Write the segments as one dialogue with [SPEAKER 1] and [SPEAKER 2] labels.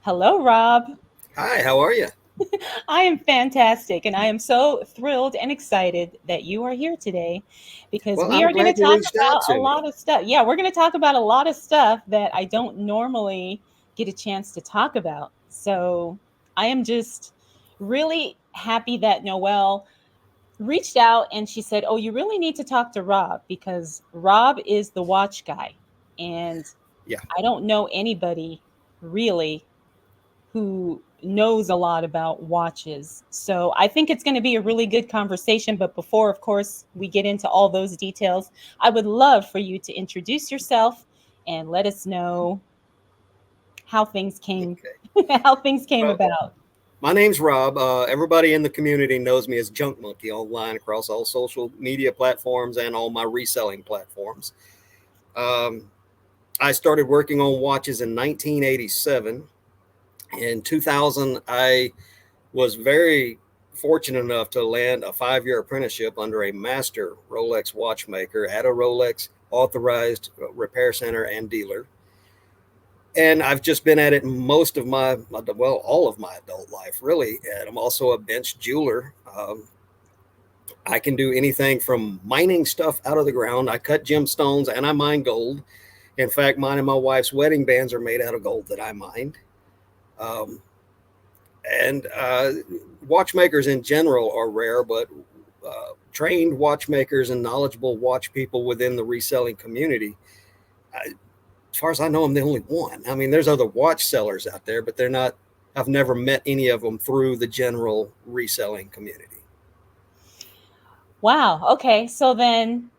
[SPEAKER 1] Hello, Rob.
[SPEAKER 2] Hi, how are you?
[SPEAKER 1] I am fantastic, and I am so thrilled and excited that you are here today because
[SPEAKER 2] Well,
[SPEAKER 1] we
[SPEAKER 2] I'm
[SPEAKER 1] are going to
[SPEAKER 2] glad you
[SPEAKER 1] talk
[SPEAKER 2] reached out
[SPEAKER 1] about a
[SPEAKER 2] to me.
[SPEAKER 1] lot of stuff. Yeah, we're going to talk about a lot of stuff that I don't normally get a chance to talk about. So I am just really happy that Noelle reached out and she said, "Oh, you really need to talk to Rob because Rob is the watch guy. And
[SPEAKER 2] Yeah.
[SPEAKER 1] I don't know anybody really who knows a lot about watches. So I think it's going to be a really good conversation. But before, of course, we get into all those details, I would love for you to introduce yourself and let us know how things came
[SPEAKER 2] Okay.
[SPEAKER 1] how things came
[SPEAKER 2] Well,
[SPEAKER 1] about.
[SPEAKER 2] my name's Rob. Everybody in the community knows me as Junk Monkey online across all social media platforms and all my reselling platforms. Um, I started working on watches in 1987. In 2000, I was very fortunate enough to land a 5-year apprenticeship under a master Rolex watchmaker at a Rolex authorized repair center and dealer. And I've just been at it most of well, all of my adult life, really. And I'm also a bench jeweler. I can do anything from mining stuff out of the ground. I cut gemstones and I mine gold. In fact, mine and my wife's wedding bands are made out of gold that I mined. Um, and watchmakers in general are rare, but trained watchmakers and knowledgeable watch people within the reselling community, as far as I know, I'm the only one. I mean, there's other watch sellers out there, but they're not. I've never met any of them through the general reselling community.
[SPEAKER 1] Wow. Okay. So then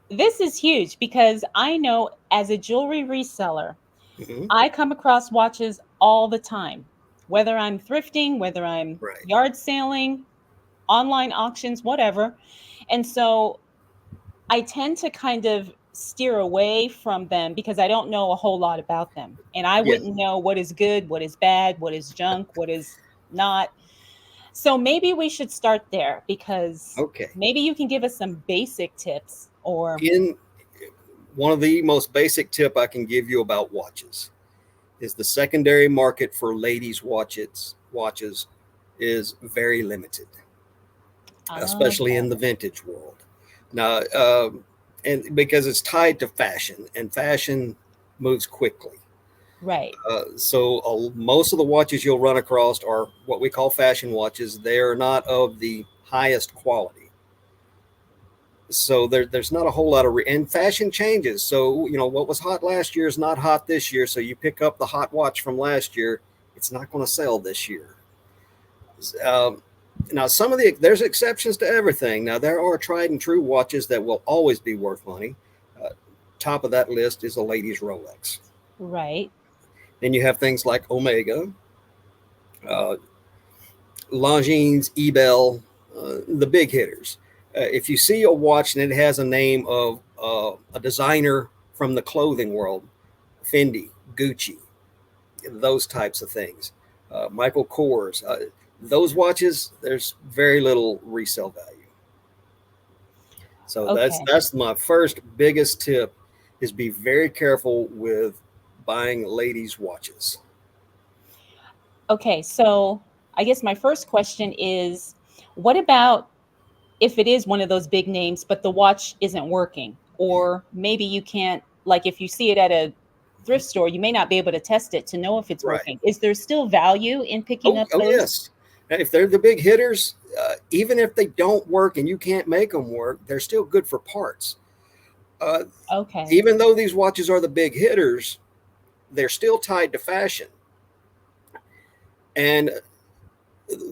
[SPEAKER 1] this is huge because I know as a jewelry reseller,
[SPEAKER 2] Hmm.
[SPEAKER 1] I come across watches all the time, whether I'm thrifting, whether I'm
[SPEAKER 2] Right.
[SPEAKER 1] yard selling, online auctions, whatever. And so I tend to kind of steer away from them because I don't know a whole lot about them. And I
[SPEAKER 2] Yeah.
[SPEAKER 1] wouldn't know what is good, what is bad, what is junk, what is not. So maybe we should start there because
[SPEAKER 2] Okay.
[SPEAKER 1] maybe you can give us some basic tips or
[SPEAKER 2] In one of the most basic tip I can give you about watches is the secondary market for ladies' watches is very limited, especially in the
[SPEAKER 1] okay.
[SPEAKER 2] vintage world. Now, and because it's tied to fashion, and fashion moves quickly.
[SPEAKER 1] Right.
[SPEAKER 2] So most of the watches you'll run across are what we call fashion watches. They are not of the highest quality. So there's not a whole lot of and fashion changes. So what was hot last year is not hot this year. So you pick up the hot watch from last year, it's not going to sell this year. Um, Now there's exceptions to everything. Now there are tried and true watches that will always be worth money. Uh, Top of that list is a lady's Rolex.
[SPEAKER 1] Right.
[SPEAKER 2] Then you have things like Omega, uh, Longines, Ebel, the big hitters. If you see a watch and it has a name of a designer from the clothing world, Fendi, Gucci, those types of things, Michael Kors, those watches, there's very little resale value. So that's
[SPEAKER 1] Okay.
[SPEAKER 2] that's my first biggest tip is be very careful with buying ladies' watches.
[SPEAKER 1] Okay. So I guess my first question is what about if it is one of those big names, but the watch isn't working? Or maybe you can't, like if you see it at a thrift store, you may not be able to test it to know if it's
[SPEAKER 2] Right.
[SPEAKER 1] working. Is there still value in picking
[SPEAKER 2] Oh,
[SPEAKER 1] up
[SPEAKER 2] oh
[SPEAKER 1] those?
[SPEAKER 2] yes. If they're the big hitters, even if they don't work and you can't make them work, they're still good for parts. Uh,
[SPEAKER 1] Okay.
[SPEAKER 2] Even though these watches are the big hitters, they're still tied to fashion. And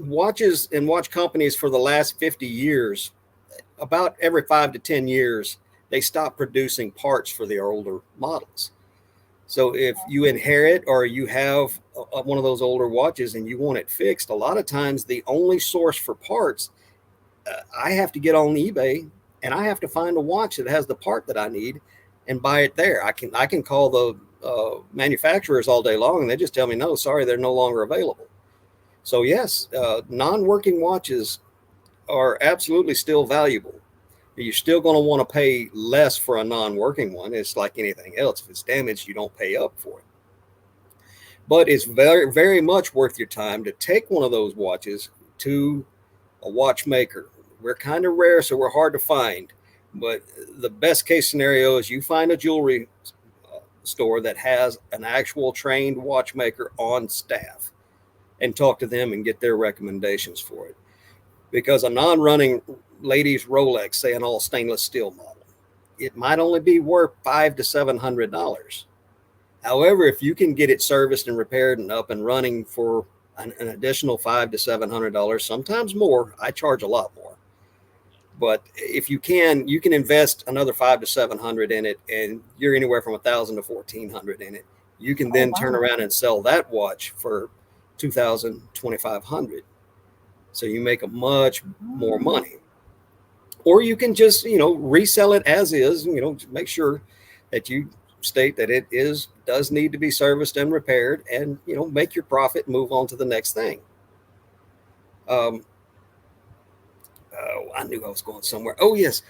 [SPEAKER 2] watches and watch companies for the last 50 years, about every 5 to 10 years, they stop producing parts for the older models. So if you inherit or you have one of those older watches and you want it fixed, a lot of times the only source for parts, I have to get on eBay and I have to find a watch that has the part that I need and buy it there. I can call the manufacturers all day long and they just tell me no, sorry, they're no longer available. So yes, non-working watches are absolutely still valuable. You're still going to want to pay less for a non-working one. It's like anything else. If it's damaged, you don't pay up for it. But it's very, very much worth your time to take one of those watches to a watchmaker. We're kind of rare, so we're hard to find. But the best case scenario is you find a jewelry store that has an actual trained watchmaker on staff and talk to them and get their recommendations for it. Because a non running ladies Rolex, say an all stainless steel model, it might only be worth $500 to $700. However, if you can get it serviced and repaired and up and running for an additional $500 to $700, sometimes more, I charge a lot more. But if you can invest another 500 to 700 in it, and you're anywhere from 1,000 to 1,400 in it. You can
[SPEAKER 1] Oh,
[SPEAKER 2] then turn
[SPEAKER 1] wow.
[SPEAKER 2] around and sell that watch for 2,000, 2,500. So you make a much more
[SPEAKER 1] Oh,
[SPEAKER 2] money. Or you can just, resell it as is, make sure that you state that it does need to be serviced and repaired, and, make your profit and move on to the next thing. Um, I knew I was going somewhere. Oh, yes.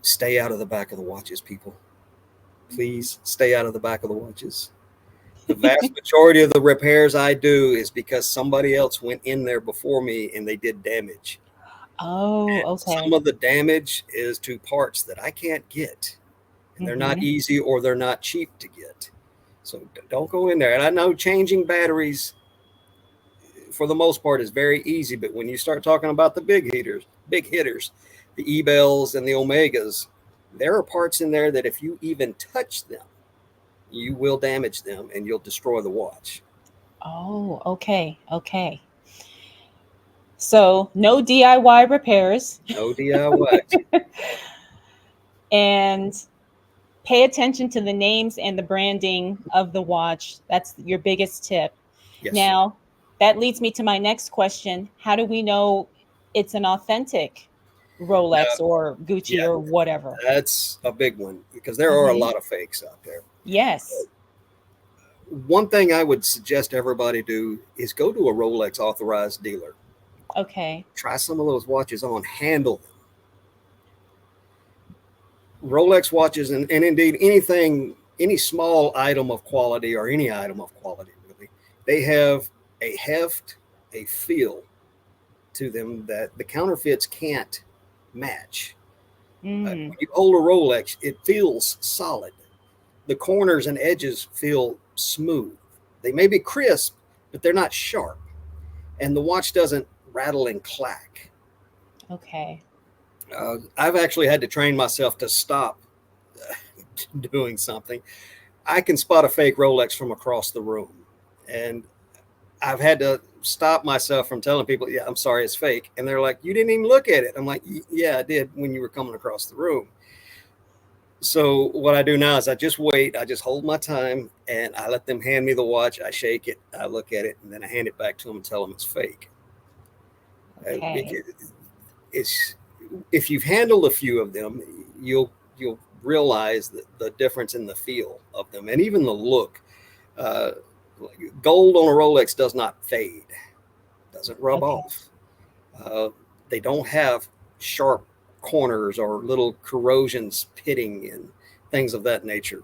[SPEAKER 2] Stay out of the back of the watches, people. Please stay out of the back of the watches. The vast majority of the repairs I do is because somebody else went in there before me and they did damage.
[SPEAKER 1] oh,
[SPEAKER 2] Some
[SPEAKER 1] okay.
[SPEAKER 2] of the damage is to parts that I can't get, and they're not
[SPEAKER 1] Mm-hmm.
[SPEAKER 2] easy or they're not cheap to get. So don't go in there. And I know changing batteries for the most part is very easy, but when you start talking about the big hitters, the E-Bells and the Omegas, there are parts in there that if you even touch them, you will damage them and you'll destroy the watch.
[SPEAKER 1] Oh, okay. Okay. So no DIY repairs
[SPEAKER 2] No DIYs.
[SPEAKER 1] and pay attention to the names and the branding of the watch. That's your biggest tip.
[SPEAKER 2] Yes.
[SPEAKER 1] Now, that leads me to my next question. How do we know it's an authentic
[SPEAKER 2] Now,
[SPEAKER 1] Rolex or Gucci
[SPEAKER 2] yeah,
[SPEAKER 1] or whatever?
[SPEAKER 2] that's a big one because there are a
[SPEAKER 1] Hmm.
[SPEAKER 2] lot of fakes out there.
[SPEAKER 1] Yes.
[SPEAKER 2] One thing I would suggest everybody do is go to a Rolex authorized dealer.
[SPEAKER 1] Okay.
[SPEAKER 2] Try some of those watches on, handle them. Rolex watches, and indeed anything, any small item of quality or any item of quality, really, they have a heft, a feel to them that the counterfeits can't match.
[SPEAKER 1] Mm,
[SPEAKER 2] When you hold a Rolex, it feels solid. The corners and edges feel smooth. They may be crisp, but they're not sharp. And the watch doesn't rattle and clack.
[SPEAKER 1] okay.
[SPEAKER 2] I've actually had to train myself to stop doing something. I can spot a fake Rolex from across the room. And I've had to stop myself from telling people, yeah, I'm sorry, it's fake. And they're like, you didn't even look at it. I'm like, yeah, I did when you were coming across the room. So what I do now is I just wait. I just hold my time and I let them hand me the watch. I shake it, I look at it, and then I hand it back to them and tell them it's fake.
[SPEAKER 1] Okay.
[SPEAKER 2] Because it's if you've handled a few of them, you'll realize the difference in the feel of them and even the look. Uh, Gold on a Rolex does not fade, doesn't rub
[SPEAKER 1] Okay.
[SPEAKER 2] off. Uh, they don't have sharp corners or little corrosions pitting and things of that nature.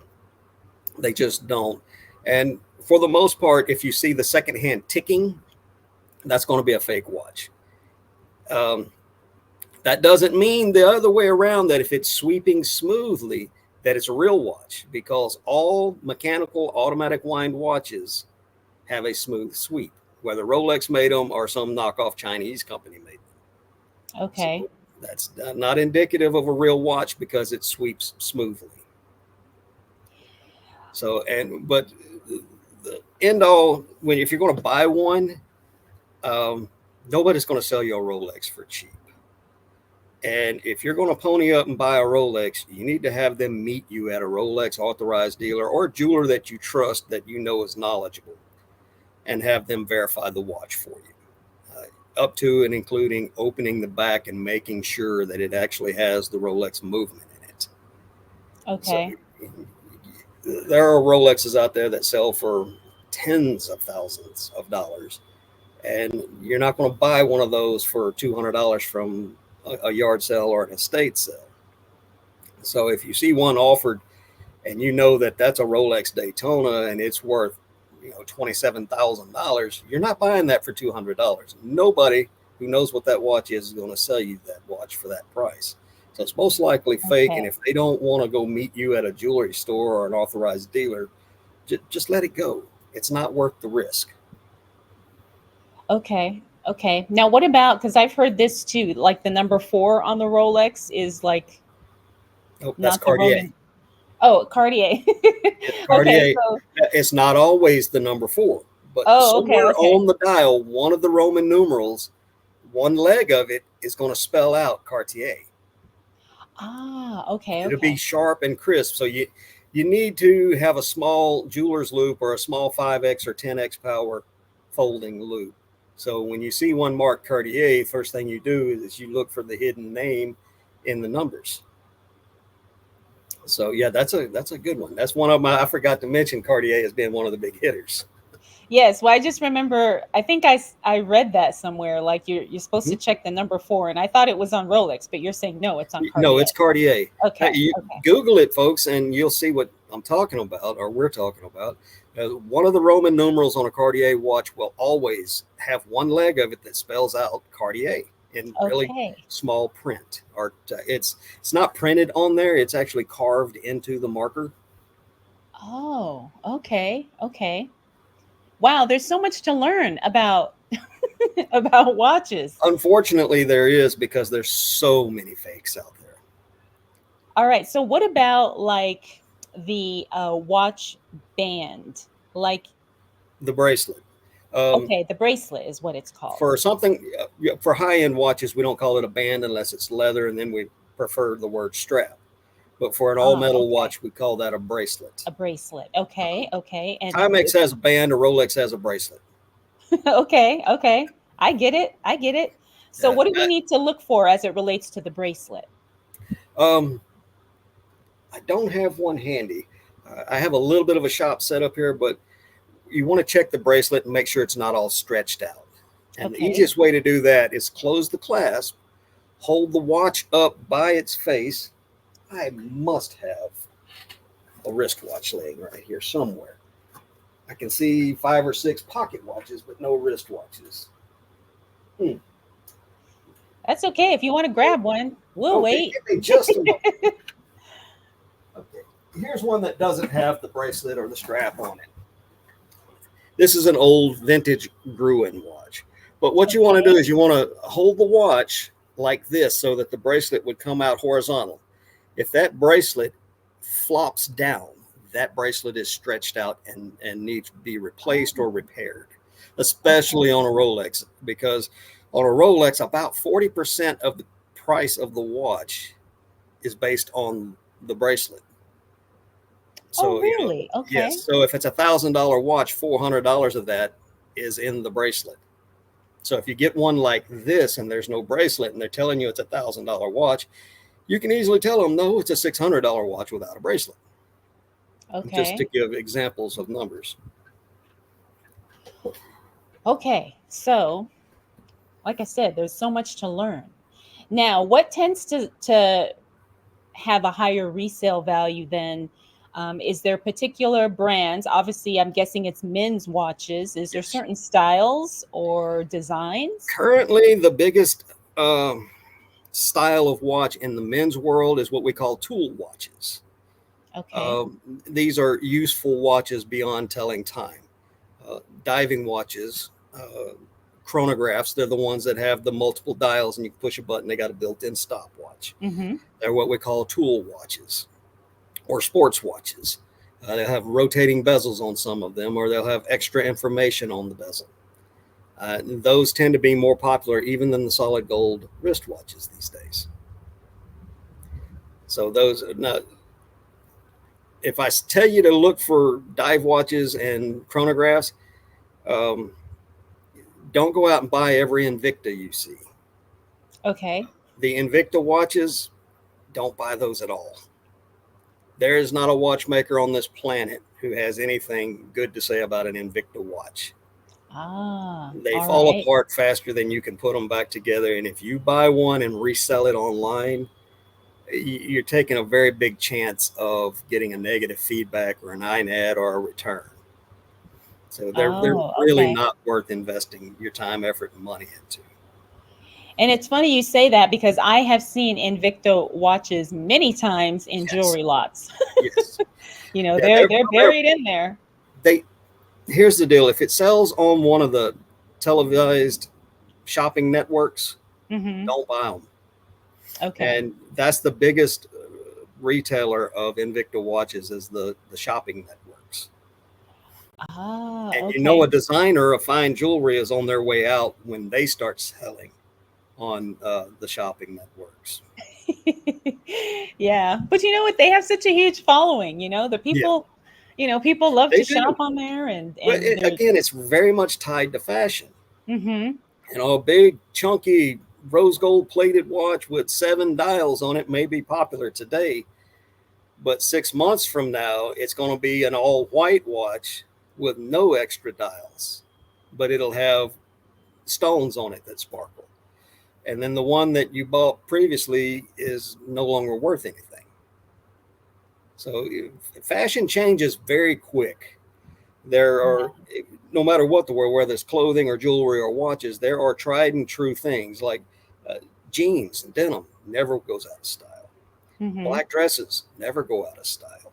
[SPEAKER 2] They just don't. And for the most part, if you see the secondhand ticking, that's going to be a fake watch. Um, that doesn't mean the other way around that if it's sweeping smoothly, that it's a real watch because all mechanical automatic wind watches have a smooth sweep, whether Rolex made them or some knockoff Chinese company made them. So
[SPEAKER 1] Okay.
[SPEAKER 2] that's not indicative of a real watch because it sweeps smoothly. So, but the end all, when if you're going to buy one, um, nobody's going to sell you a Rolex for cheap. And if you're going to pony up and buy a Rolex, you need to have them meet you at a Rolex authorized dealer or a jeweler that you trust that you know is knowledgeable and have them verify the watch for you. Up to and including opening the back and making sure that it actually has the Rolex movement in it. So
[SPEAKER 1] Okay.
[SPEAKER 2] there are Rolexes out there that sell for tens of thousands of dollars, and you're not going to buy one of those for $200 from a yard sale or an estate sale. So if you see one offered and you know that that's a Rolex Daytona and it's worth $27,000, you're not buying that for $200. Nobody who knows what that watch is going to sell you that watch for that price. So it's most likely fake. And
[SPEAKER 1] Okay.
[SPEAKER 2] if they don't want to go meet you at a jewelry store or an authorized dealer, just let it go. It's not worth the risk.
[SPEAKER 1] Okay. Okay. Now, what about, because I've heard this too, like the number four on the Rolex is like
[SPEAKER 2] Oh, that's
[SPEAKER 1] not the
[SPEAKER 2] Cartier.
[SPEAKER 1] Roman. Oh, Cartier.
[SPEAKER 2] It's
[SPEAKER 1] Okay.
[SPEAKER 2] Cartier.
[SPEAKER 1] So,
[SPEAKER 2] It's not always the number four, but
[SPEAKER 1] oh, okay.
[SPEAKER 2] somewhere
[SPEAKER 1] Okay.
[SPEAKER 2] on the dial, one of the Roman numerals, one leg of it is going to spell out Cartier.
[SPEAKER 1] Ah, okay.
[SPEAKER 2] It'll be
[SPEAKER 1] Okay.
[SPEAKER 2] sharp and crisp. So you need to have a small jeweler's loop or a small 5x or 10x power folding loop. So when you see one marked Cartier, first thing you do is you look for the hidden name in the numbers. So yeah, that's a good one. That's one of my, I forgot to mention Cartier as being one of the big hitters.
[SPEAKER 1] Yes. Well, I just remember, I think I read that somewhere, like you're supposed
[SPEAKER 2] Mhm.
[SPEAKER 1] to check the number four, and I thought it was on Rolex, but you're saying no, it's on
[SPEAKER 2] No,
[SPEAKER 1] Cartier.
[SPEAKER 2] it's Cartier.
[SPEAKER 1] Okay.
[SPEAKER 2] You
[SPEAKER 1] Okay.
[SPEAKER 2] Google it, folks, and you'll see what I'm talking about, or we're talking about. One of the Roman numerals on a Cartier watch will always have one leg of it that spells out Cartier in really
[SPEAKER 1] Okay.
[SPEAKER 2] small print. Or it's not printed on there; it's actually carved into the marker.
[SPEAKER 1] Oh, okay. Okay. Wow, there's so much to learn about about watches.
[SPEAKER 2] Unfortunately, there is because there's so many fakes out there.
[SPEAKER 1] All right. So what about like the watch band? Like,
[SPEAKER 2] The bracelet. Um,
[SPEAKER 1] okay, the bracelet is what it's called.
[SPEAKER 2] for something for high end watches, we don't call it a band unless it's leather, and then we prefer the word strap. But for an all
[SPEAKER 1] Ah,
[SPEAKER 2] metal
[SPEAKER 1] okay.
[SPEAKER 2] watch, we call that a bracelet.
[SPEAKER 1] A bracelet. Okay, okay. And
[SPEAKER 2] Timex has a band, a Rolex has a bracelet.
[SPEAKER 1] okay, okay. I get it. I get it. So
[SPEAKER 2] Uh,
[SPEAKER 1] what do we need to look for as it relates to the bracelet?
[SPEAKER 2] um, I don't have one handy. I have a little bit of a shop set up here, but you want to check the bracelet and make sure it's not all stretched out. And the
[SPEAKER 1] Okay.
[SPEAKER 2] easiest way to do that is close the clasp, hold the watch up by its face. I must have a wristwatch laying right here somewhere. I can see 5 or 6 pocket watches, but no wristwatches. Hmm.
[SPEAKER 1] That's okay. If you want to grab one, we'll
[SPEAKER 2] Okay,
[SPEAKER 1] wait.
[SPEAKER 2] give me just a moment. Okay, here's one that doesn't have the bracelet or the strap on it. This is an old vintage Gruen watch. But what you want to do
[SPEAKER 1] Okay.
[SPEAKER 2] is you want to hold the watch like this so that the bracelet would come out horizontal. If that bracelet flops down, that bracelet is stretched out and needs to be replaced or
[SPEAKER 1] Oh,
[SPEAKER 2] repaired,
[SPEAKER 1] okay.
[SPEAKER 2] especially on a Rolex, because on a Rolex, about 40% of the price of the watch is based on the bracelet.
[SPEAKER 1] Oh,
[SPEAKER 2] So,
[SPEAKER 1] really?
[SPEAKER 2] yes.
[SPEAKER 1] Okay.
[SPEAKER 2] So if it's $1,000 watch, $400 of that is in the bracelet. So if you get one like this and there's no bracelet and they're telling you it's $1,000 watch, you can easily tell them, no, it's a $600 watch without a bracelet, just to
[SPEAKER 1] Okay.
[SPEAKER 2] give examples of numbers.
[SPEAKER 1] Okay. So, like I said, there's so much to learn. Now, what tends to have a higher resale value than is there particular brands? Obviously, I'm guessing it's men's watches. Is there
[SPEAKER 2] Yes.
[SPEAKER 1] certain styles or designs?
[SPEAKER 2] Currently, the biggest style of watch in the men's world is what we call tool watches.
[SPEAKER 1] Okay.
[SPEAKER 2] These are useful watches beyond telling time. Diving watches, chronographs, they're the ones that have the multiple dials and you can push a button, they got a built in stopwatch.
[SPEAKER 1] Mm-hmm.
[SPEAKER 2] They're what we call tool watches or sports watches. They'll have rotating bezels on some of them, or they'll have extra information on the bezel. Those tend to be more popular even than the solid gold wristwatches these days. So those, now, if I tell you to look for dive watches and chronographs, um, don't go out and buy every Invicta you see.
[SPEAKER 1] Okay.
[SPEAKER 2] The Invicta watches, don't buy those at all. There is not a watchmaker on this planet who has anything good to say about an Invicta watch.
[SPEAKER 1] Ah,
[SPEAKER 2] They
[SPEAKER 1] all
[SPEAKER 2] fall
[SPEAKER 1] right.
[SPEAKER 2] apart faster than you can put them back together. And if you buy one and resell it online, you're taking a very big chance of getting a negative feedback or an INAD or a return. So they're
[SPEAKER 1] Oh,
[SPEAKER 2] really
[SPEAKER 1] okay.
[SPEAKER 2] not worth investing your time, effort, and money into.
[SPEAKER 1] And it's funny you say that because I have seen Invicto watches many times in
[SPEAKER 2] Yes,
[SPEAKER 1] jewelry lots.
[SPEAKER 2] yes,
[SPEAKER 1] You know,
[SPEAKER 2] yeah.
[SPEAKER 1] they're buried in there.
[SPEAKER 2] They here's the deal: if it sells on one of the televised shopping networks,
[SPEAKER 1] Hmm.
[SPEAKER 2] don't buy them.
[SPEAKER 1] Okay.
[SPEAKER 2] And that's the biggest retailer of Invicta watches is the shopping networks.
[SPEAKER 1] Ah,
[SPEAKER 2] And you know,
[SPEAKER 1] okay.
[SPEAKER 2] a designer of fine jewelry is on their way out when they start selling on the shopping networks.
[SPEAKER 1] Yeah. But you know what? They have such a huge following, the
[SPEAKER 2] Yeah,
[SPEAKER 1] people, people love
[SPEAKER 2] they
[SPEAKER 1] to
[SPEAKER 2] do.
[SPEAKER 1] shop on there
[SPEAKER 2] But
[SPEAKER 1] and they're
[SPEAKER 2] again, it's very much tied to fashion.
[SPEAKER 1] hmm
[SPEAKER 2] You know, a big, chunky, rose gold plated watch with 7 dials on it may be popular today, but 6 months from now, it's going to be an all white watch with no extra dials, but it'll have stones on it that sparkle. And then the one that you bought previously is no longer worth anything. So fashion changes very quick. There are, no matter what the world, whether it's clothing or jewelry or watches, there are tried and true things like uh, jeans and denim never goes out of style.
[SPEAKER 1] hmm
[SPEAKER 2] Black dresses never go out of style.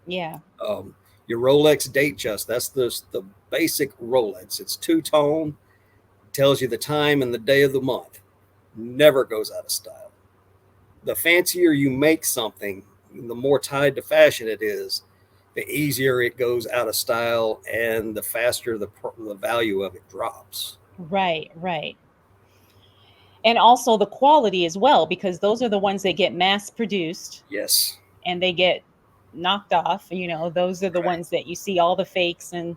[SPEAKER 1] yeah.
[SPEAKER 2] Um, your Rolex Datejust, that's the basic Rolex. It's two-tone, tells you the time and the day of the month. Never goes out of style. The fancier you make something, the more tied to fashion it is, the easier it goes out of style and the faster the value of it drops.
[SPEAKER 1] Right, right. And also the quality as well, because those are the ones that get mass produced
[SPEAKER 2] Yes,
[SPEAKER 1] and they get knocked off. Those are the
[SPEAKER 2] right.
[SPEAKER 1] ones that you see all the fakes and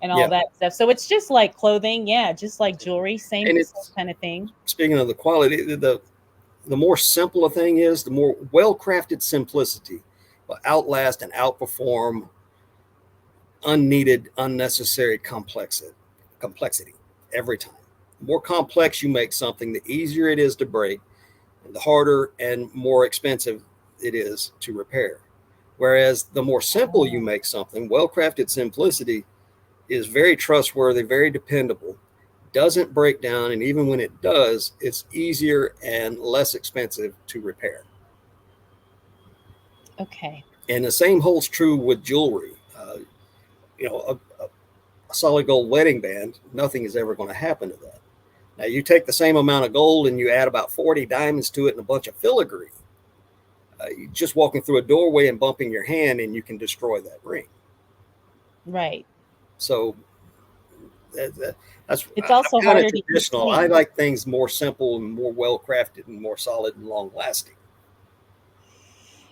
[SPEAKER 1] all
[SPEAKER 2] Yeah,
[SPEAKER 1] that stuff. So it's just like clothing, yeah, just like jewelry, same
[SPEAKER 2] and
[SPEAKER 1] same
[SPEAKER 2] it's
[SPEAKER 1] kind of thing.
[SPEAKER 2] speaking of the quality, the more simple a thing is, the more well crafted simplicity will outlast and outperform unneeded, unnecessary complexity every time. The more complex you make something, the easier it is to break, and the harder and more expensive it is to repair. Whereas the more simple you
[SPEAKER 1] Oh,
[SPEAKER 2] make something, well crafted simplicity is very trustworthy, very dependable, doesn't break down, and even when it does, it's easier and less expensive to repair.
[SPEAKER 1] okay.
[SPEAKER 2] And the same holds true with jewelry. You know, a solid gold wedding band, nothing is ever going to happen to that. Now, you take the same amount of gold and you add about 40 diamonds to it and a bunch of filigree. You just walking through a doorway and bumping your hand, and you can destroy that ring.
[SPEAKER 1] Right.
[SPEAKER 2] So that's
[SPEAKER 1] It's
[SPEAKER 2] I'm
[SPEAKER 1] also
[SPEAKER 2] kind of
[SPEAKER 1] harder to keep
[SPEAKER 2] traditional. I
[SPEAKER 1] clean.
[SPEAKER 2] like things more simple and more well crafted and more solid and long lasting.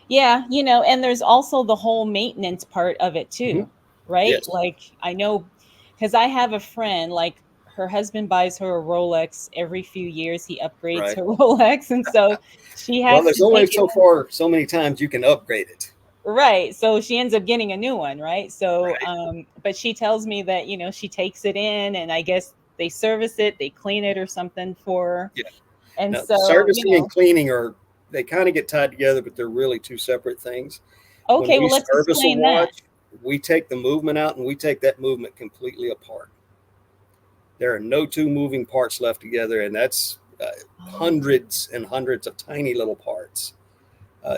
[SPEAKER 1] Yeah, and there's also the whole maintenance part of it
[SPEAKER 2] Mm-hmm.
[SPEAKER 1] too, right?
[SPEAKER 2] Yes,
[SPEAKER 1] Like I know because I have a friend, like her husband buys her a Rolex every few years. He upgrades
[SPEAKER 2] right.
[SPEAKER 1] her Rolex, and so she
[SPEAKER 2] Well,
[SPEAKER 1] has
[SPEAKER 2] there's
[SPEAKER 1] to
[SPEAKER 2] only
[SPEAKER 1] take it
[SPEAKER 2] so far, so many times you can upgrade it.
[SPEAKER 1] right. So she ends up getting a new one, right? So,
[SPEAKER 2] Right.
[SPEAKER 1] but she tells me that she takes it in, and I guess they service it, they clean it or something for her,
[SPEAKER 2] Yeah.
[SPEAKER 1] and
[SPEAKER 2] Now,
[SPEAKER 1] so
[SPEAKER 2] servicing and cleaning are they kind of get tied together, but they're really two separate things. When
[SPEAKER 1] okay,
[SPEAKER 2] we
[SPEAKER 1] well let's
[SPEAKER 2] service a
[SPEAKER 1] explain that.
[SPEAKER 2] watch, we take the movement out and we take that movement completely apart. There are no two moving parts left together, and that's
[SPEAKER 1] Oh.
[SPEAKER 2] hundreds and hundreds of tiny little parts.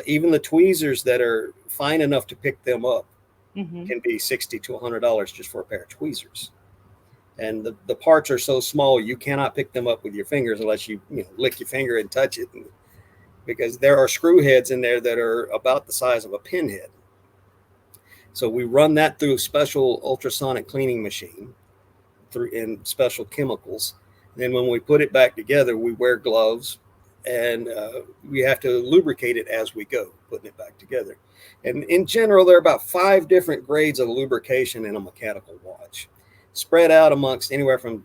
[SPEAKER 2] Even the tweezers that are fine enough to pick them up
[SPEAKER 1] Hmm.
[SPEAKER 2] can be $60 to $100 just for a pair of tweezers. And the parts are so small you cannot pick them up with your fingers unless you lick your finger and touch it, because there are screw heads in there that are about the size of a pinhead. So we run that through a special ultrasonic cleaning machine through in special chemicals. Then when we put it back together, we wear gloves, and we have to lubricate it as we go, putting it back together. And in general, there are about 5 different grades of lubrication in a mechanical watch, spread out amongst anywhere from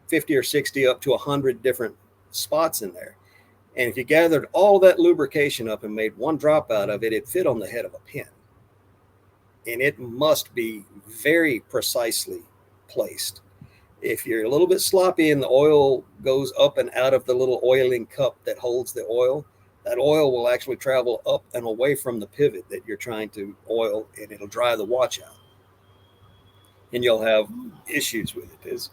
[SPEAKER 2] 50 or 60 up to 100 different spots in there. And if you gathered all that lubrication up and made one drop out of it, it fit on the head of a pin. And it must be very precisely placed. If you're a little bit sloppy and the oil goes up and out of the little oiling cup that holds the oil, that oil will actually travel up and away from the pivot that you're trying to oil, and it'll dry the watch out. And you'll have issues with it. Is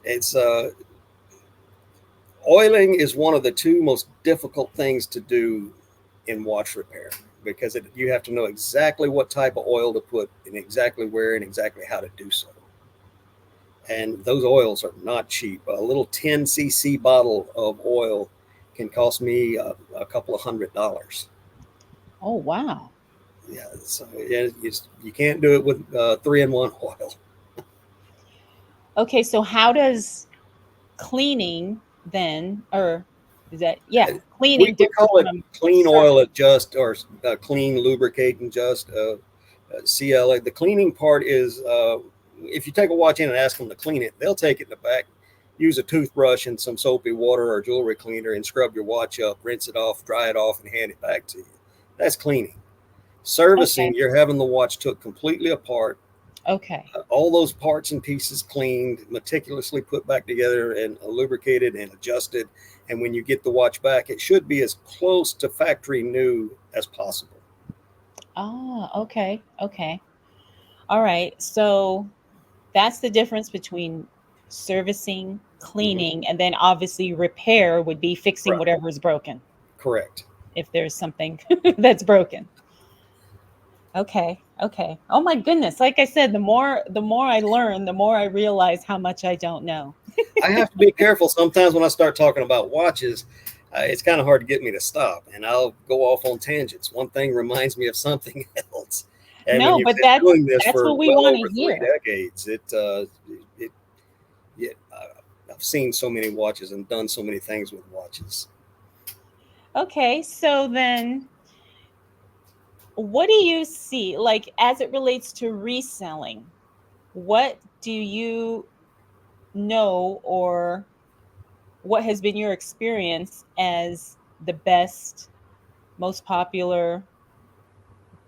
[SPEAKER 2] it's Oiling is one of the two most difficult things to do in watch repair because you have to know exactly what type of oil to put and exactly where and exactly how to do so. And those oils are not cheap. A little 10 cc bottle of oil can cost me a couple of $100.
[SPEAKER 1] Oh, wow.
[SPEAKER 2] Yeah, so yeah, you can't do it with 3-in-1 oil.
[SPEAKER 1] Okay, so how does cleaning then, or is that, yeah, cleaning
[SPEAKER 2] We
[SPEAKER 1] differ
[SPEAKER 2] call it
[SPEAKER 1] from
[SPEAKER 2] clean oil
[SPEAKER 1] service?
[SPEAKER 2] adjust or clean lubricate and just CLA. The cleaning part is if you take a watch in and ask them to clean it, they'll take it in the back, use a toothbrush and some soapy water or jewelry cleaner and scrub your watch up, rinse it off, dry it off, and hand it back to you. That's cleaning. Servicing,
[SPEAKER 1] Okay,
[SPEAKER 2] you're having the watch took completely apart,
[SPEAKER 1] okay.
[SPEAKER 2] all those parts and pieces cleaned, meticulously put back together and lubricated and adjusted. And when you get the watch back, it should be as close to factory new as possible.
[SPEAKER 1] Ah, okay, okay. All right. So that's the difference between servicing,
[SPEAKER 2] Mhm.
[SPEAKER 1] cleaning, and then obviously repair would be fixing
[SPEAKER 2] Right.
[SPEAKER 1] whatever is broken
[SPEAKER 2] Correct.
[SPEAKER 1] if there's something that's broken. Okay. Okay. Oh my goodness. Like I said, the more I learn, the more I realize how much I don't know.
[SPEAKER 2] I have to be careful sometimes when I start talking about watches. It's kind of hard to get me to stop, and I'll go off on tangents. One thing reminds me of something else. And when
[SPEAKER 1] No,
[SPEAKER 2] you've
[SPEAKER 1] but
[SPEAKER 2] been
[SPEAKER 1] that's
[SPEAKER 2] doing this
[SPEAKER 1] that's
[SPEAKER 2] for
[SPEAKER 1] what we
[SPEAKER 2] well
[SPEAKER 1] want to
[SPEAKER 2] over three
[SPEAKER 1] hear.
[SPEAKER 2] decades, it yeah, I've seen so many watches and done so many things with watches.
[SPEAKER 1] Okay. So then what do you see like as it relates to reselling? What do you know, or what has been your experience as the best, most popular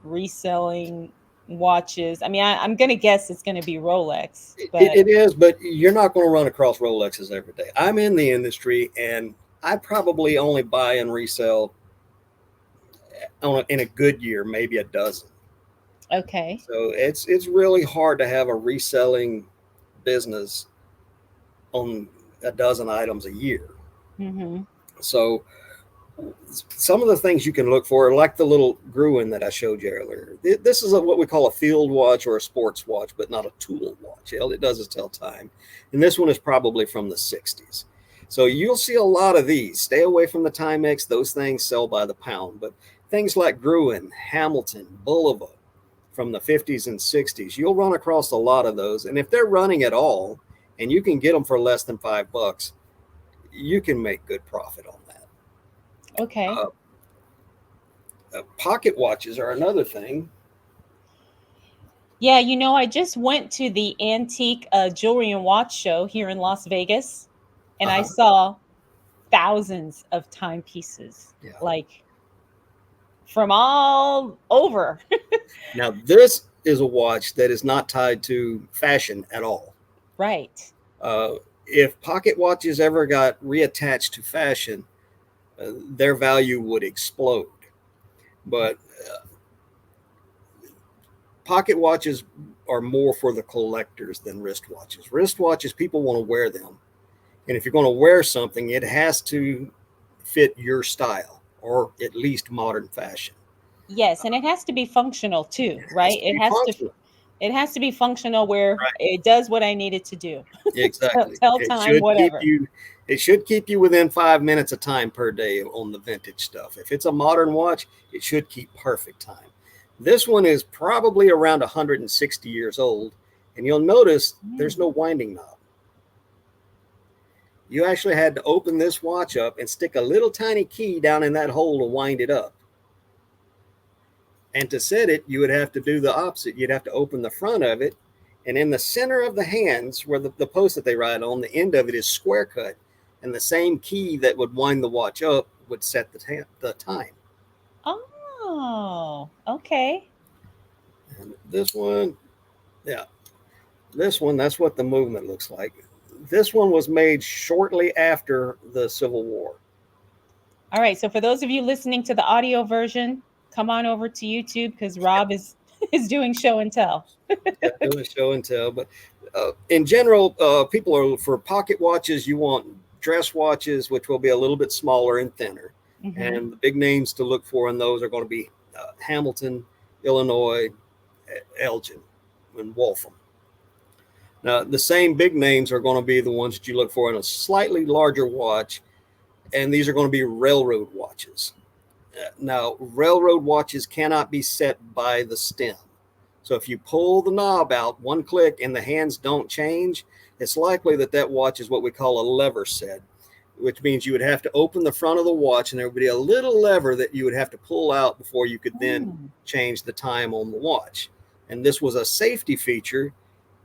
[SPEAKER 1] reselling watches? I mean, I'm going to guess it's going to be Rolex, but
[SPEAKER 2] It is, but you're not going to run across Rolexes every day. I'm in the industry, and I probably only buy and resell in a good year, maybe a dozen.
[SPEAKER 1] okay.
[SPEAKER 2] So it's really hard to have a reselling business on a dozen items a year.
[SPEAKER 1] Mm-hmm.
[SPEAKER 2] So some of the things you can look for, like the little Gruen that I showed you earlier. This is what we call a field watch or a sports watch, but not a tool watch. All it does is tell time. And this one is probably from the 60s. So you'll see a lot of these. Stay away from the Timex. Those things sell by the pound. But things like Gruen, Hamilton, Bulova from the 50s and 60s, you'll run across a lot of those. And if they're running at all, and you can get them for less than $5, you can make good profit on that.
[SPEAKER 1] Okay.
[SPEAKER 2] Uh, Pocket watches are another thing.
[SPEAKER 1] Yeah, I just went to the antique jewelry and watch show here in Las Vegas, and I
[SPEAKER 2] Uh-huh.
[SPEAKER 1] saw thousands of timepieces,
[SPEAKER 2] Yeah.
[SPEAKER 1] like from all over.
[SPEAKER 2] Now, this is a watch that is not tied to fashion at all.
[SPEAKER 1] Right.
[SPEAKER 2] Uh, if pocket watches ever got reattached to fashion, their value would explode. But pocket watches are more for the collectors than wristwatches. Wristwatches, people want to wear them. And if you're going to wear something, it has to fit your style or at least modern fashion.
[SPEAKER 1] Yes, and it has to be functional too,
[SPEAKER 2] It has
[SPEAKER 1] right?
[SPEAKER 2] to be functional.
[SPEAKER 1] It has to be functional where
[SPEAKER 2] Right.
[SPEAKER 1] it does what I need it to do.
[SPEAKER 2] Exactly.
[SPEAKER 1] Tell
[SPEAKER 2] It
[SPEAKER 1] time,
[SPEAKER 2] should keep
[SPEAKER 1] whatever.
[SPEAKER 2] you it should keep you within 5 minutes of time per day on the vintage stuff. If it's a modern watch, it should keep perfect time. This one is probably around 160 years old, and you'll notice there's
[SPEAKER 1] Mm.
[SPEAKER 2] no winding knob. You actually had to open this watch up and stick a little tiny key down in that hole to wind it up. And to set it, you would have to do the opposite. You'd have to open the front of it, and in the center of the hands, where the post that they ride on, the end of it is square cut, and the same key that would wind the watch up would set the time.
[SPEAKER 1] Oh, okay.
[SPEAKER 2] And this one, yeah, this one, that's what the movement looks like. This one was made shortly after the Civil War.
[SPEAKER 1] All right. So for those of you listening to the audio version, come on over to YouTube because Rob is is doing show and tell.
[SPEAKER 2] Yeah, doing show and tell. But In general, people are for pocket watches. You want dress watches, which will be a little bit smaller and thinner.
[SPEAKER 1] Mm-hmm.
[SPEAKER 2] And the big names to look for in those are going to be Hamilton, Illinois, Elgin, and Waltham. Now, the same big names are going to be the ones that you look for in a slightly larger watch, and these are going to be railroad watches. Now, railroad watches cannot be set by the stem. So if you pull the knob out one click and the hands don't change, it's likely that that watch is what we call a lever set, which means you would have to open the front of the watch and there would be a little lever that you would have to pull out before you could then
[SPEAKER 1] Mm.
[SPEAKER 2] change the time on the watch. And this was a safety feature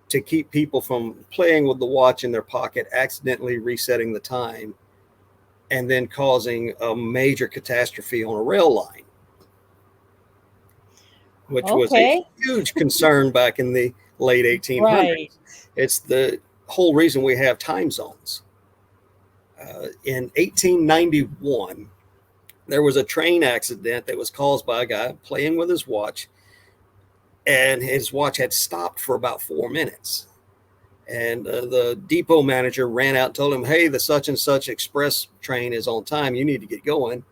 [SPEAKER 2] to keep people from playing with the watch in their pocket, accidentally resetting the time, and then causing a major catastrophe on a rail line, which was a
[SPEAKER 1] Okay.
[SPEAKER 2] huge concern back in the late 1800s.
[SPEAKER 1] Right.
[SPEAKER 2] It's the whole reason we have time zones. In 1891, there was a train accident that was caused by a guy playing with his watch, and his watch had stopped for about 4 minutes. And the depot manager ran out and told him, "Hey, the such and such express train is on time. You need to get going."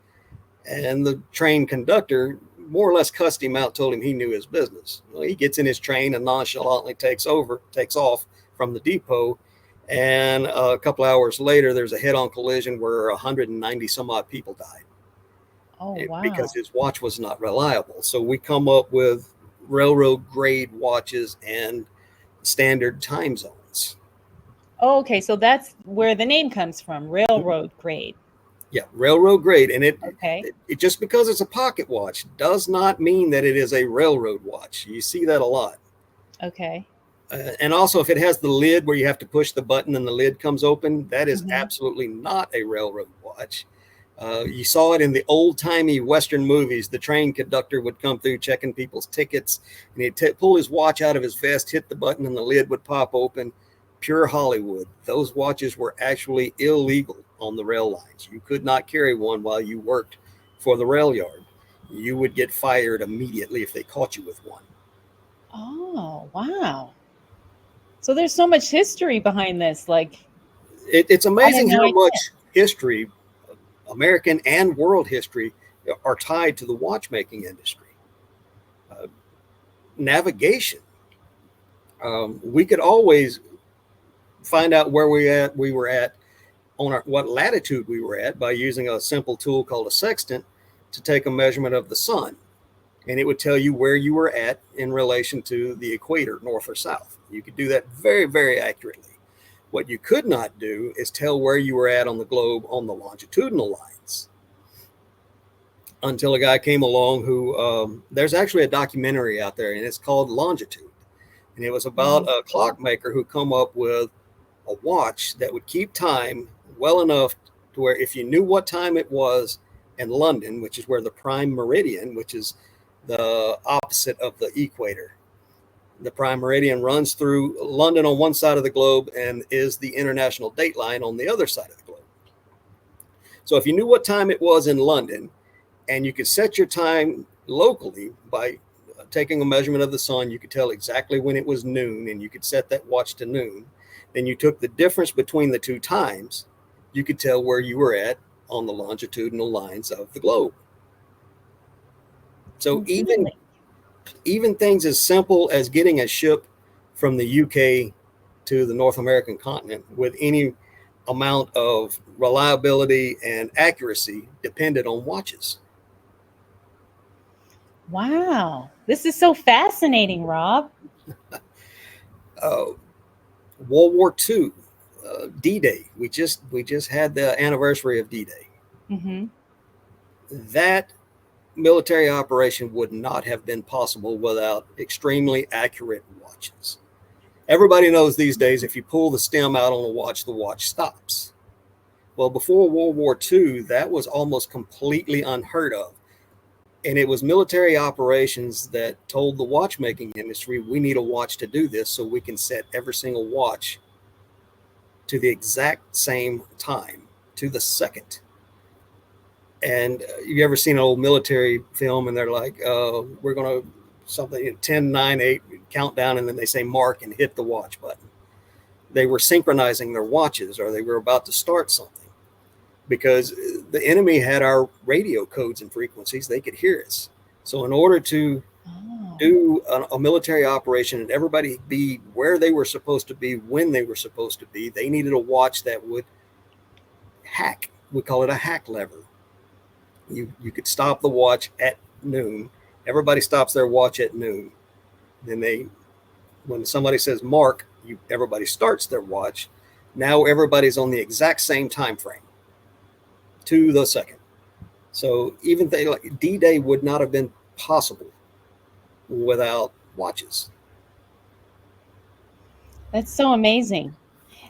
[SPEAKER 2] And the train conductor more or less cussed him out, told him he knew his business. Well, he gets in his train and nonchalantly takes off from the depot. And a couple hours later, there's a head-on collision where 190 some odd people died
[SPEAKER 1] Oh,
[SPEAKER 2] because
[SPEAKER 1] wow.
[SPEAKER 2] his watch was not reliable. So we come up with railroad grade watches and standard time zones.
[SPEAKER 1] Oh, okay. So that's where the name comes from, railroad grade.
[SPEAKER 2] Yeah, railroad grade. And
[SPEAKER 1] Okay.
[SPEAKER 2] it just because it's a pocket watch does not mean that it is a railroad watch. You see that a lot.
[SPEAKER 1] Okay.
[SPEAKER 2] And also, if it has the lid where you have to push the button and the lid comes open, that is
[SPEAKER 1] Mm-hmm.
[SPEAKER 2] absolutely not a railroad watch. You saw it in the old timey Western movies. The train conductor would come through checking people's tickets, and he'd pull his watch out of his vest, hit the button, and the lid would pop open. Pure Hollywood. Those watches were actually illegal on the rail lines. You could not carry one while you worked for the rail yard. You would get fired immediately if they caught you with one.
[SPEAKER 1] Oh, wow. So there's so much history behind this. Like,
[SPEAKER 2] It's
[SPEAKER 1] I had
[SPEAKER 2] amazing
[SPEAKER 1] no
[SPEAKER 2] how
[SPEAKER 1] idea.
[SPEAKER 2] much history, American and world history, are tied to the watchmaking industry. Uh, Navigation. We could always find out where we were at on what latitude we were at by using a simple tool called a sextant to take a measurement of the sun, and it would tell you where you were at in relation to the equator, north or south. You could do that very, very accurately. What you could not do is tell where you were at on the globe on the longitudinal lines, until a guy came along who, there's actually a documentary out there, and it's called Longitude. And it was about a clockmaker who come up with a watch that would keep time well enough to where if you knew what time it was in London, which is where the prime meridian, which is the opposite of the equator, the prime meridian runs through London on one side of the globe and is the international date line on the other side of the globe. So if you knew what time it was in London, and you could set your time locally by taking a measurement of the sun, you could tell exactly when it was noon, and you could set that watch to noon. Then you took the difference between the two times, you could tell where you were at on the longitudinal lines of the globe. So
[SPEAKER 1] Really?
[SPEAKER 2] even things as simple as getting a ship from the UK to the North American continent with any amount of reliability and accuracy depended on watches.
[SPEAKER 1] Wow. This is so fascinating, Rob.
[SPEAKER 2] Uh, World War II, D-Day. We just had the anniversary of D-Day.
[SPEAKER 1] Mm-hmm.
[SPEAKER 2] That military operation would not have been possible without extremely accurate watches. Everybody knows these days if you pull the stem out on a watch, the watch stops. Well, before World War II, that was almost completely unheard of. And it was military operations that told the watchmaking industry, we need a watch to do this so we can set every single watch to the exact same time, to the second. And you ever seen an old military film and they're like, we're going to something 10, 9, 8 countdown, and then they say mark and hit the watch button. they were synchronizing their watches, or they were about to start something, because the enemy had our radio codes and frequencies. They could hear us. So in order to
[SPEAKER 1] Oh,
[SPEAKER 2] do a military operation and everybody be where they were supposed to be when they were supposed to be, they needed a watch that would hack. We call it a hack lever. You could stop the watch at noon. Everybody stops their watch at noon. Then when somebody says mark, everybody starts their watch. Now everybody's on the exact same time frame, to the second. So even like D-Day would not have been possible without watches.
[SPEAKER 1] that's so amazing.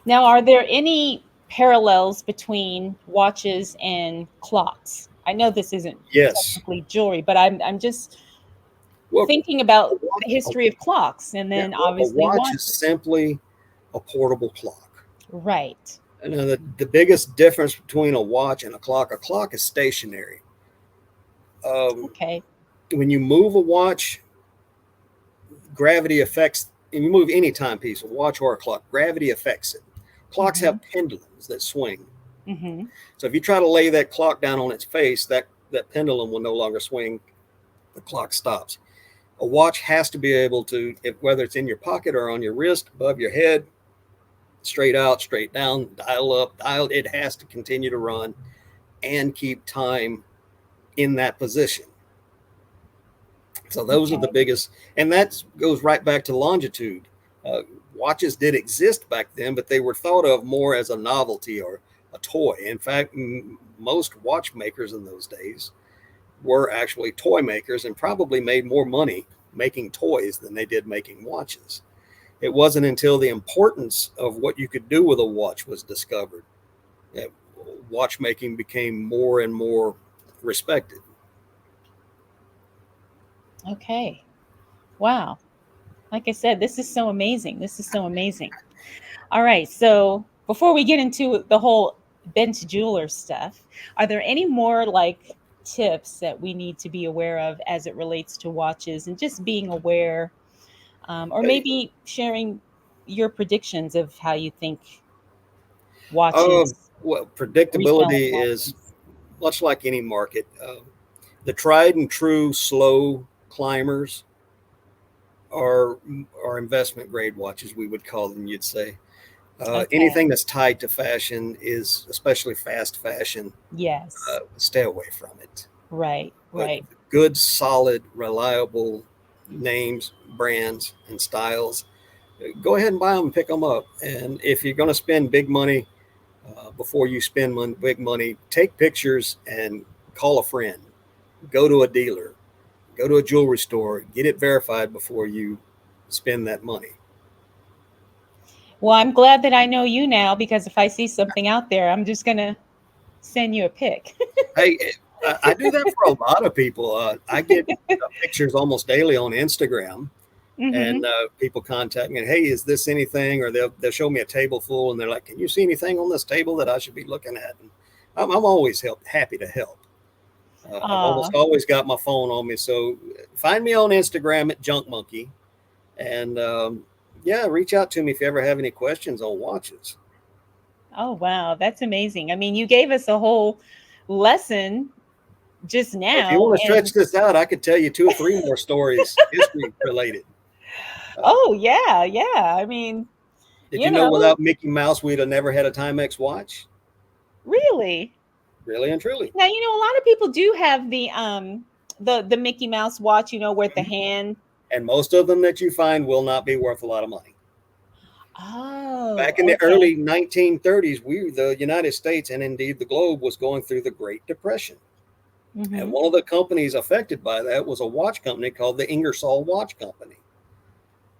[SPEAKER 1] Now, are there any parallels between watches and clocks? I know this isn't
[SPEAKER 2] Yes.
[SPEAKER 1] technically jewelry, but I'm just
[SPEAKER 2] Well,
[SPEAKER 1] thinking about
[SPEAKER 2] a
[SPEAKER 1] the
[SPEAKER 2] watch,
[SPEAKER 1] history of clocks and
[SPEAKER 2] yeah,
[SPEAKER 1] then
[SPEAKER 2] well, a
[SPEAKER 1] obviously
[SPEAKER 2] watch is
[SPEAKER 1] watches.
[SPEAKER 2] simply a portable clock.
[SPEAKER 1] Right.
[SPEAKER 2] And the biggest difference between a watch and a clock is stationary. Um,
[SPEAKER 1] Okay.
[SPEAKER 2] when you move a watch, gravity affects, and you move any timepiece, a watch or a clock, gravity affects it. Clocks
[SPEAKER 1] Mm-hmm.
[SPEAKER 2] have pendulums that swing.
[SPEAKER 1] Mm-hmm.
[SPEAKER 2] So if you try to lay that clock down on its face, that pendulum will no longer swing. The clock stops. A watch has to be able to, whether it's in your pocket or on your wrist, above your head, straight out, straight down, dial up, dial, it has to continue to run and keep time in that position. So those are the
[SPEAKER 1] Okay.
[SPEAKER 2] biggest, and that goes right back to longitude. Uh, Watches did exist back then, but they were thought of more as a novelty or a toy. In fact, most watchmakers in those days were actually toy makers and probably made more money making toys than they did making watches. It wasn't until the importance of what you could do with a watch was discovered that watchmaking became more and more respected.
[SPEAKER 1] Okay. Wow. Like I said, this is so amazing. This is so amazing. All right. So before we get into the whole bench jeweler stuff, are there any more like tips that we need to be aware of as it relates to watches and just being aware, or maybe sharing your predictions of how you think
[SPEAKER 2] Um,
[SPEAKER 1] watches,
[SPEAKER 2] well,
[SPEAKER 1] reselling
[SPEAKER 2] predictability is
[SPEAKER 1] watches?
[SPEAKER 2] much like any market. The tried and true slow climbers are investment grade watches, we would call them. You'd say
[SPEAKER 1] Okay.
[SPEAKER 2] anything that's tied to fashion is, especially fast fashion.
[SPEAKER 1] Yes.
[SPEAKER 2] Stay away from it.
[SPEAKER 1] Right.
[SPEAKER 2] But
[SPEAKER 1] Right.
[SPEAKER 2] good, solid, reliable names, brands, and styles, go ahead and buy them and pick them up. And if you're going to spend big money, before you spend big money, take pictures and call a friend. Go to a dealer. Go to a jewelry store. Get it verified before you spend that money.
[SPEAKER 1] Well, I'm glad that I know you now because if I see something out there, I'm just gonna send you a pic.
[SPEAKER 2] Hey, I do that for a lot of people. I get pictures almost daily on Instagram, and
[SPEAKER 1] Hmm.
[SPEAKER 2] people contact me, hey, is this anything? Or they'll show me a table full, and they're like, can you see anything on this table that I should be looking at? And I'm always happy to help. I've
[SPEAKER 1] Ah,
[SPEAKER 2] almost always got my phone on me. So find me on Instagram at Junk Monkey, and yeah, reach out to me if you ever have any questions on watches.
[SPEAKER 1] oh wow, that's amazing. I mean, you gave us a whole lesson just
[SPEAKER 2] If you
[SPEAKER 1] now,
[SPEAKER 2] want to stretch
[SPEAKER 1] and
[SPEAKER 2] this out, I could tell you two or three more stories, history related. Uh,
[SPEAKER 1] oh yeah, yeah. I mean,
[SPEAKER 2] did
[SPEAKER 1] you
[SPEAKER 2] you know
[SPEAKER 1] know,
[SPEAKER 2] without Mickey Mouse, we'd have never had a Timex watch?
[SPEAKER 1] really.
[SPEAKER 2] Really and truly.
[SPEAKER 1] Now, a lot of people do have the Mickey Mouse watch, with the
[SPEAKER 2] Mhm.
[SPEAKER 1] hand.
[SPEAKER 2] And most of them that you find will not be worth a lot of money.
[SPEAKER 1] Oh,
[SPEAKER 2] Back in the
[SPEAKER 1] okay.
[SPEAKER 2] early 1930s, the United States and indeed the globe was going through the Great Depression. And
[SPEAKER 1] Hmm.
[SPEAKER 2] one of the companies affected by that was a watch company called the Ingersoll Watch Company,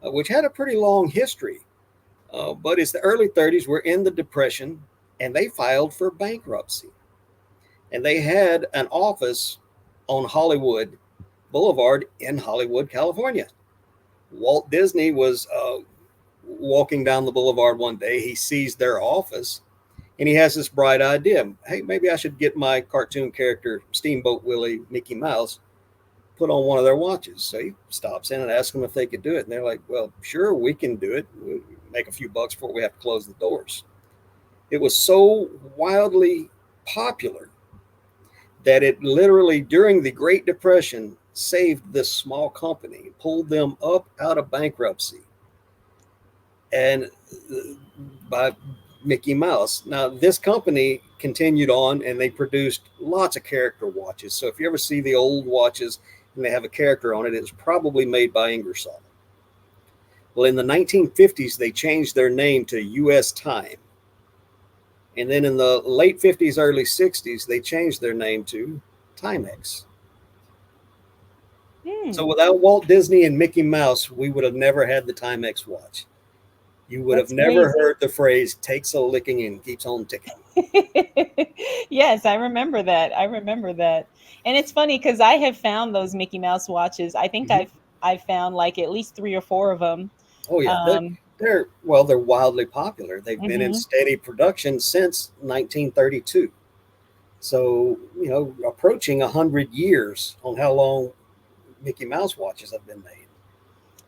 [SPEAKER 2] which had a pretty long history. But it's the early 30s, we're in the Depression, and they filed for bankruptcy. And they had an office on Hollywood Boulevard in Hollywood, California. Walt Disney was walking down the boulevard one day. He sees their office and he has this bright idea. Hey, maybe I should get my cartoon character, Steamboat Willie, Mickey Mouse, put on one of their watches. So he stops in and asks them if they could do it. And they're like, well, sure, we can do it. We'll make a few bucks before we have to close the doors. It was so wildly popular that it literally, during the Great Depression, saved this small company, pulled them up out of bankruptcy, and by Mickey Mouse. Now, this company continued on and they produced lots of character watches. So if you ever see the old watches and they have a character on it, it's probably made by Ingersoll. Well, in the 1950s, they changed their name to US Time. And then in the late 50s, early 60s, they changed their name to Timex. So
[SPEAKER 1] Hmm,
[SPEAKER 2] without Walt Disney and Mickey Mouse, we would have never had the Timex watch. You would have
[SPEAKER 1] that's
[SPEAKER 2] never
[SPEAKER 1] crazy.
[SPEAKER 2] heard the phrase "takes a licking and keeps on ticking."
[SPEAKER 1] Yes, I remember that. I remember that. And it's funny because I have found those Mickey Mouse watches. I think
[SPEAKER 2] Mhm.
[SPEAKER 1] I've found like at least three or four of them.
[SPEAKER 2] Oh yeah,
[SPEAKER 1] Um,
[SPEAKER 2] they're wildly popular. They've been in
[SPEAKER 1] mhm.
[SPEAKER 2] steady production since 1932. So approaching 100 years on how long Mickey Mouse watches have been made.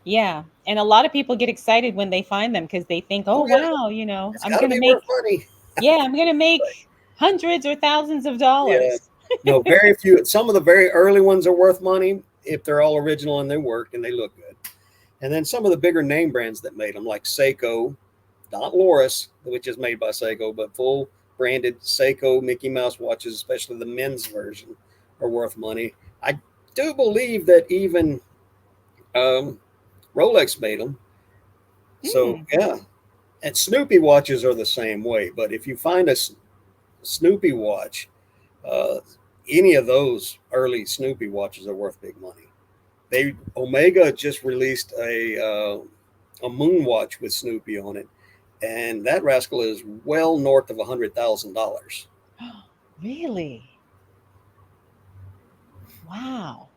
[SPEAKER 1] Yeah, and a lot of people get excited when they find them because they think, "Oh
[SPEAKER 2] Oh yeah,
[SPEAKER 1] wow,
[SPEAKER 2] it's
[SPEAKER 1] I'm
[SPEAKER 2] got to
[SPEAKER 1] gonna
[SPEAKER 2] be worth
[SPEAKER 1] make
[SPEAKER 2] money.
[SPEAKER 1] yeah, I'm gonna make hundreds or thousands of
[SPEAKER 2] Yeah.
[SPEAKER 1] dollars."
[SPEAKER 2] No, very few. Some of the very early ones are worth money if they're all original and they work and they look good. And then some of the bigger name brands that made them, like Seiko, not Loris, which is made by Seiko, but full branded Seiko Mickey Mouse watches, especially the men's version, are worth money. I do believe that even um, Rolex made them. So
[SPEAKER 1] Hmm.
[SPEAKER 2] yeah, and Snoopy watches are the same way. But if you find a Snoopy watch, uh, any of those early Snoopy watches are worth big money. They Omega just released a moon watch with Snoopy on it, and that rascal is well north of $100,000.
[SPEAKER 1] Really? Wow.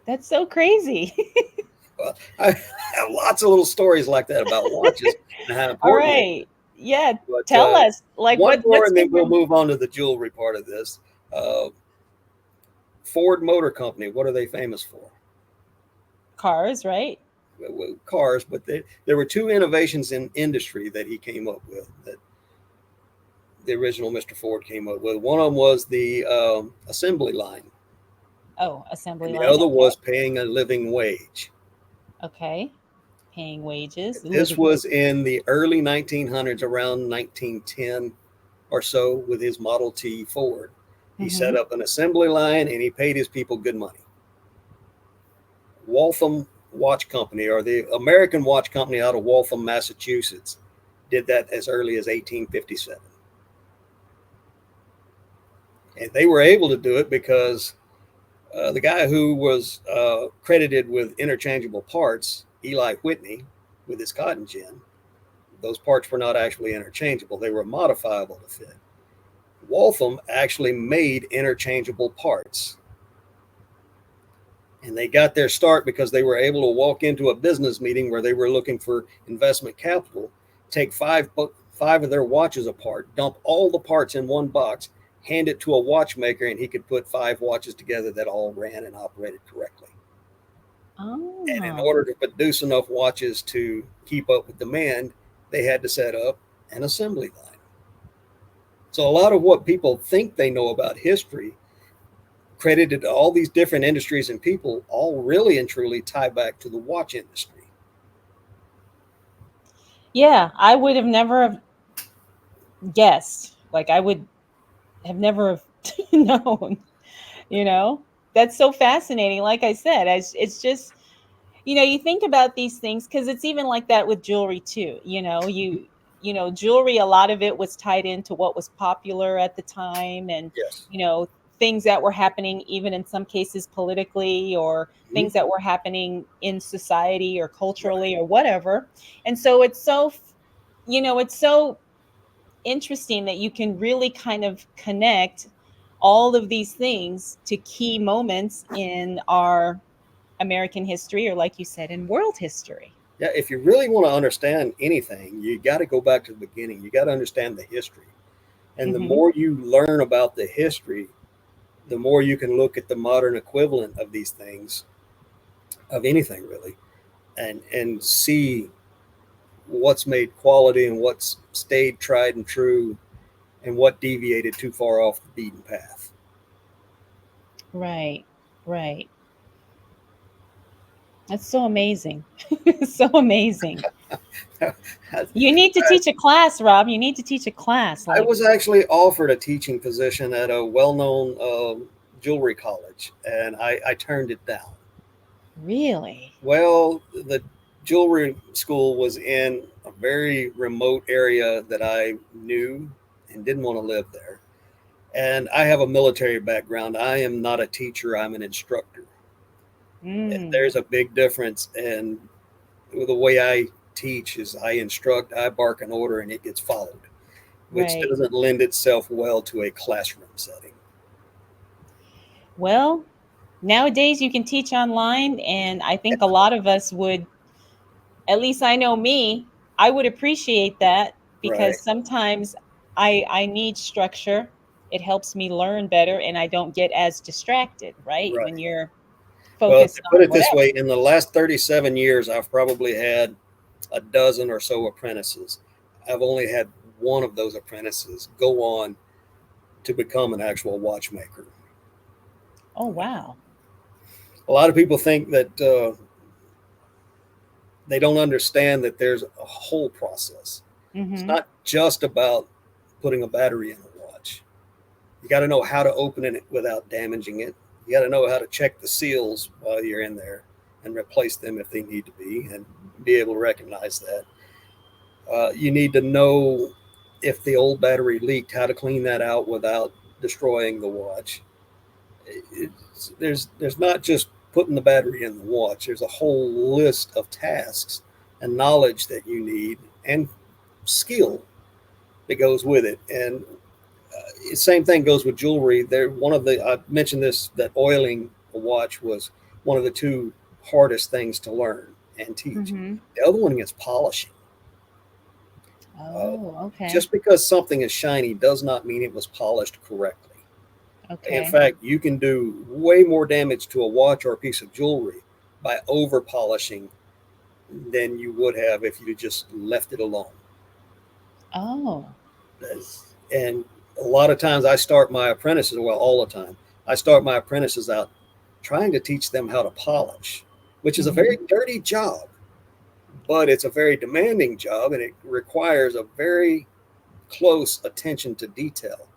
[SPEAKER 1] That's so crazy.
[SPEAKER 2] But I have lots of little stories like that about watches and how
[SPEAKER 1] All
[SPEAKER 2] important they are.
[SPEAKER 1] right. Yeah,
[SPEAKER 2] But
[SPEAKER 1] tell us like
[SPEAKER 2] one more,
[SPEAKER 1] what's
[SPEAKER 2] and then
[SPEAKER 1] been
[SPEAKER 2] we'll
[SPEAKER 1] your
[SPEAKER 2] move on to the jewelry part of this. Uh, Ford Motor Company. What are they famous for?
[SPEAKER 1] cars, right?
[SPEAKER 2] Well, cars, but there were two innovations in industry that he came up with, that the original Mr. Ford came up with. One of them was the assembly line,
[SPEAKER 1] Oh,
[SPEAKER 2] and
[SPEAKER 1] assembly
[SPEAKER 2] the
[SPEAKER 1] line.
[SPEAKER 2] other
[SPEAKER 1] Okay.
[SPEAKER 2] was paying a living wage.
[SPEAKER 1] Okay. Paying wages,
[SPEAKER 2] This
[SPEAKER 1] living
[SPEAKER 2] was
[SPEAKER 1] wages.
[SPEAKER 2] in the early 1900s, around 1910 or so, with his Model T Ford. He set
[SPEAKER 1] Mhm.
[SPEAKER 2] up an assembly line and he paid his people good money. Waltham Watch Company, or the American Watch Company out of Waltham, Massachusetts, did that as early as 1857. And they were able to do it because the guy who was credited with interchangeable parts, Eli Whitney, with his cotton gin, those parts were not actually interchangeable. They were modifiable to fit. Waltham actually made interchangeable parts. And they got their start because they were able to walk into a business meeting where they were looking for investment capital, take five of their watches apart, dump all the parts in one box, hand it to a watchmaker, and he could put five watches together that all ran and operated correctly. And in
[SPEAKER 1] Oh.
[SPEAKER 2] order to produce enough watches to keep up with demand, they had to set up an assembly line. So a lot of what people think they know about history, credited to all these different industries and people, all really and truly tie back to the watch industry.
[SPEAKER 1] Yeah, I would have never have guessed. Like I would have never have known, you know? That's so fascinating. Like I said, it's just you think about these things because it's even like that with jewelry too. Jewelry, a lot of it was tied into what was popular at the time, and
[SPEAKER 2] Yes.
[SPEAKER 1] you know things that were happening even in some cases politically, or
[SPEAKER 2] Mm-hmm.
[SPEAKER 1] things that were happening in society or
[SPEAKER 2] Right.
[SPEAKER 1] culturally or whatever. And so it's so interesting that you can really kind of connect all of these things to key moments in our American history, or like you said, in world history.
[SPEAKER 2] Yeah. If you really want to understand anything, you got to go back to the beginning. You got to understand the history. And the
[SPEAKER 1] Hmm.
[SPEAKER 2] more you learn about the history, the more you can look at the modern equivalent of these things, of anything really, and see what's made quality and what's stayed tried and true and what deviated too far off the beaten path.
[SPEAKER 1] Right. Right. That's so amazing. So amazing. You need to teach a class, Rob. You need to teach a class.
[SPEAKER 2] I
[SPEAKER 1] Like,
[SPEAKER 2] was actually offered a teaching position at a well-known jewelry college, and I turned it down.
[SPEAKER 1] really?
[SPEAKER 2] Well, the jewelry school was in a very remote area that I knew and didn't want to live there. And I have a military background. I am not a teacher, I'm an instructor.
[SPEAKER 1] Mm,
[SPEAKER 2] There's a big difference. And the way I teach is I instruct, I bark an order, and it gets followed, which
[SPEAKER 1] right.
[SPEAKER 2] doesn't lend itself well to a classroom setting.
[SPEAKER 1] Well, nowadays you can teach online, and I think a lot of us would, at least I know me, I would appreciate that
[SPEAKER 2] Right,
[SPEAKER 1] because sometimes I need structure. It helps me learn better and I don't get as distracted, right? When
[SPEAKER 2] right.
[SPEAKER 1] you're
[SPEAKER 2] Well,
[SPEAKER 1] focused
[SPEAKER 2] to put
[SPEAKER 1] on
[SPEAKER 2] it this
[SPEAKER 1] whatever.
[SPEAKER 2] way, in the last 37 years, I've probably had a dozen or so apprentices. I've only had one of those apprentices go on to become an actual watchmaker.
[SPEAKER 1] Oh, wow.
[SPEAKER 2] A lot of people think that they don't understand that there's a whole process. It's
[SPEAKER 1] Mhm.
[SPEAKER 2] not just about putting a battery in a watch. You got to know how to open it without damaging it. You got to know how to check the seals while you're in there and replace them if they need to be, and be able to recognize that. You need to know if the old battery leaked, how to clean that out without destroying the watch. There's not just putting the battery in the watch. There's a whole list of tasks and knowledge that you need and skill that goes with it. And same thing goes with jewelry. There, one of the I mentioned this, that oiling a watch was one of the two hardest things to learn and teach.
[SPEAKER 1] Mhm.
[SPEAKER 2] The other one is polishing. Uh,
[SPEAKER 1] Oh, okay.
[SPEAKER 2] just because something is shiny does not mean it was polished correctly. In
[SPEAKER 1] Okay.
[SPEAKER 2] fact, you can do way more damage to a watch or a piece of jewelry by over polishing than you would have if you just left it alone.
[SPEAKER 1] Oh.
[SPEAKER 2] And a lot of times I start my apprentices, well, all the time, I start my apprentices out trying to teach them how to polish, which is a
[SPEAKER 1] Mhm.
[SPEAKER 2] very dirty job, but it's a very demanding job and it requires a very close attention to detail.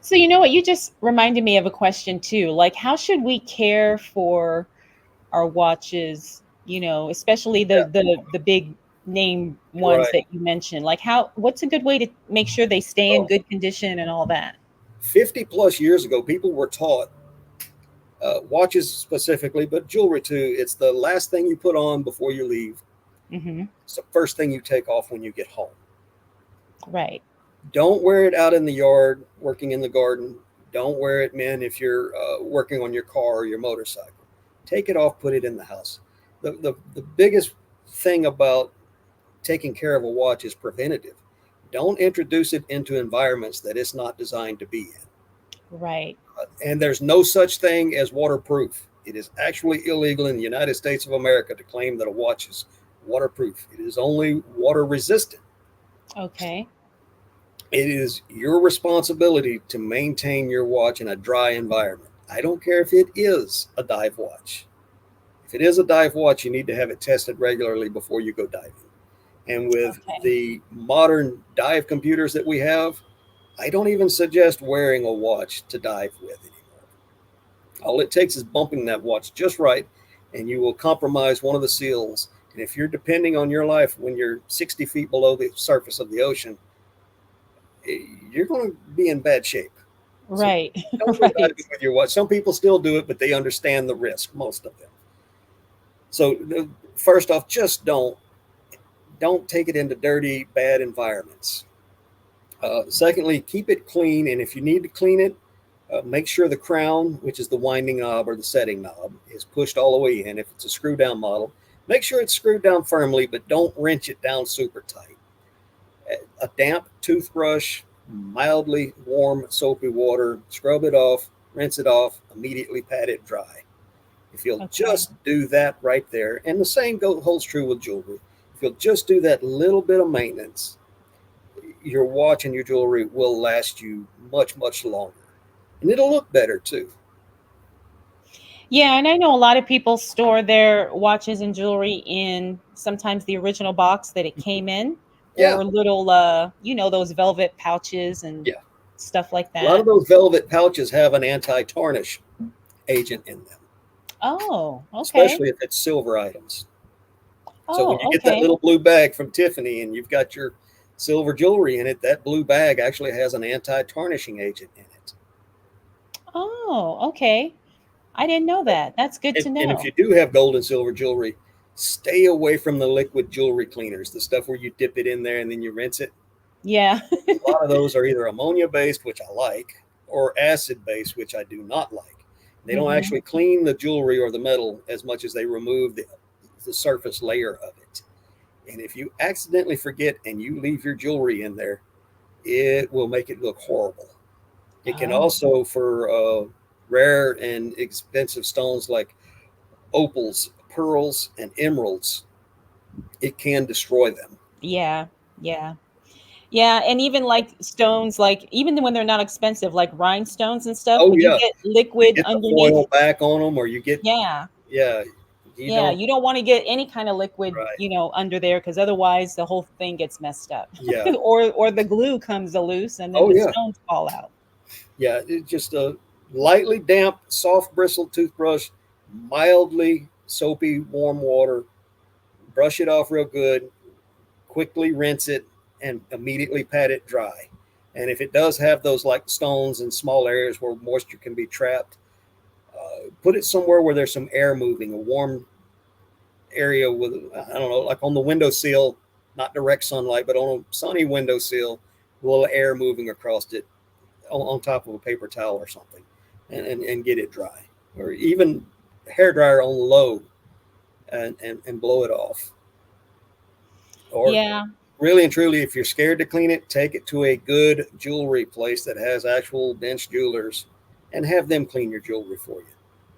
[SPEAKER 1] So you know what? You just reminded me of a question too. Like, how should we care for our watches? You know, especially
[SPEAKER 2] Yeah,
[SPEAKER 1] the big name ones
[SPEAKER 2] right.
[SPEAKER 1] that you mentioned. Like, how? What's a good way to make sure they stay in
[SPEAKER 2] Oh,
[SPEAKER 1] good condition and all that?
[SPEAKER 2] 50 plus years ago, people were taught, watches specifically, but jewelry too. It's the last thing you put on before you leave.
[SPEAKER 1] Mm-hmm.
[SPEAKER 2] It's the first thing you take off when you get home.
[SPEAKER 1] Right.
[SPEAKER 2] Don't wear it out in the yard, working in the garden. Don't wear it, man, if you're working on your car or your motorcycle. Take it off, put it in the house. The biggest thing about taking care of a watch is preventative. Don't introduce it into environments that it's not designed to be in.
[SPEAKER 1] Right.
[SPEAKER 2] And there's no such thing as waterproof. It is actually illegal in the United States of America to claim that a watch is waterproof. It is only water resistant.
[SPEAKER 1] Okay.
[SPEAKER 2] It is your responsibility to maintain your watch in a dry environment. I don't care if it is a dive watch. If it is a dive watch, you need to have it tested regularly before you go diving. And with
[SPEAKER 1] Okay.
[SPEAKER 2] the modern dive computers that we have, I don't even suggest wearing a watch to dive with anymore. All it takes is bumping that watch just right, and you will compromise one of the seals. And if you're depending on your life when you're 60 feet below the surface of the ocean, you're going to be in bad shape. So
[SPEAKER 1] Right.
[SPEAKER 2] don't go
[SPEAKER 1] Right.
[SPEAKER 2] diving with your watch. Some people still do it, but they understand the risk, most of them. So first off, just don't take it into dirty, bad environments. Secondly, keep it clean, and if you need to clean it, make sure the crown, which is the winding knob or the setting knob, is pushed all the way in. If it's a screw down model, make sure it's screwed down firmly, but don't wrench it down super tight. A damp toothbrush mildly warm soapy water, scrub it off, rinse it off, immediately pat it dry. If you'll
[SPEAKER 1] Okay.
[SPEAKER 2] just do that right there, and the same holds true with jewelry, if you'll just do that little bit of maintenance, your watch and your jewelry will last you much, much longer. And it'll look better too.
[SPEAKER 1] Yeah, and I know a lot of people store their watches and jewelry in sometimes the original box that it came in,
[SPEAKER 2] Yeah,
[SPEAKER 1] or little those velvet pouches and
[SPEAKER 2] yeah.
[SPEAKER 1] stuff like
[SPEAKER 2] A lot
[SPEAKER 1] that.
[SPEAKER 2] of those velvet pouches have an anti tarnish agent in them,
[SPEAKER 1] Oh, okay.
[SPEAKER 2] especially if it's silver items. So when you
[SPEAKER 1] Oh,
[SPEAKER 2] get that
[SPEAKER 1] okay.
[SPEAKER 2] little blue bag from Tiffany and you've got your silver jewelry in it, that blue bag actually has an anti tarnishing agent in it.
[SPEAKER 1] Oh, okay. I didn't know that. That's good to
[SPEAKER 2] And if you
[SPEAKER 1] know.
[SPEAKER 2] do have gold and silver jewelry, stay away from the liquid jewelry cleaners, the stuff where you dip it in there and then you rinse it.
[SPEAKER 1] Yeah.
[SPEAKER 2] A lot of those are either ammonia based, which I like, or acid based, which I do not like. They don't
[SPEAKER 1] Hmm.
[SPEAKER 2] actually clean the jewelry or the metal as much as they remove the surface layer of it. And if you accidentally forget and you leave your jewelry in there, it will make it look horrible. It can
[SPEAKER 1] Oh,
[SPEAKER 2] also, for rare and expensive stones like opals, pearls, and emeralds, it can destroy them.
[SPEAKER 1] yeah. Yeah. Yeah, and even like stones, like even when they're not expensive, like rhinestones and stuff,
[SPEAKER 2] Oh
[SPEAKER 1] when you
[SPEAKER 2] yeah,
[SPEAKER 1] get
[SPEAKER 2] you
[SPEAKER 1] liquid
[SPEAKER 2] get the
[SPEAKER 1] underneath,
[SPEAKER 2] foil back on them, or you get,
[SPEAKER 1] yeah,
[SPEAKER 2] yeah, you
[SPEAKER 1] yeah,
[SPEAKER 2] don't,
[SPEAKER 1] you don't want to get any kind of liquid,
[SPEAKER 2] right,
[SPEAKER 1] under there because otherwise the whole thing gets messed up.
[SPEAKER 2] yeah,
[SPEAKER 1] Or the glue comes loose and then
[SPEAKER 2] oh
[SPEAKER 1] the
[SPEAKER 2] yeah,
[SPEAKER 1] stones fall out.
[SPEAKER 2] yeah. It's just a lightly damp, soft bristled toothbrush, mildly soapy, warm water. Brush it off real good. Quickly rinse it and immediately pat it dry. And if it does have those like stones and small areas where moisture can be trapped, put it somewhere where there's some air moving, a warm area with, I don't know, like on the windowsill, not direct sunlight, but on a sunny windowsill, a little air moving across it on top of a paper towel or something, and get it dry. Or even hair dryer on low and blow it off. Or
[SPEAKER 1] Yeah.
[SPEAKER 2] really and truly, if you're scared to clean it, take it to a good jewelry place that has actual bench jewelers and have them clean your jewelry for you.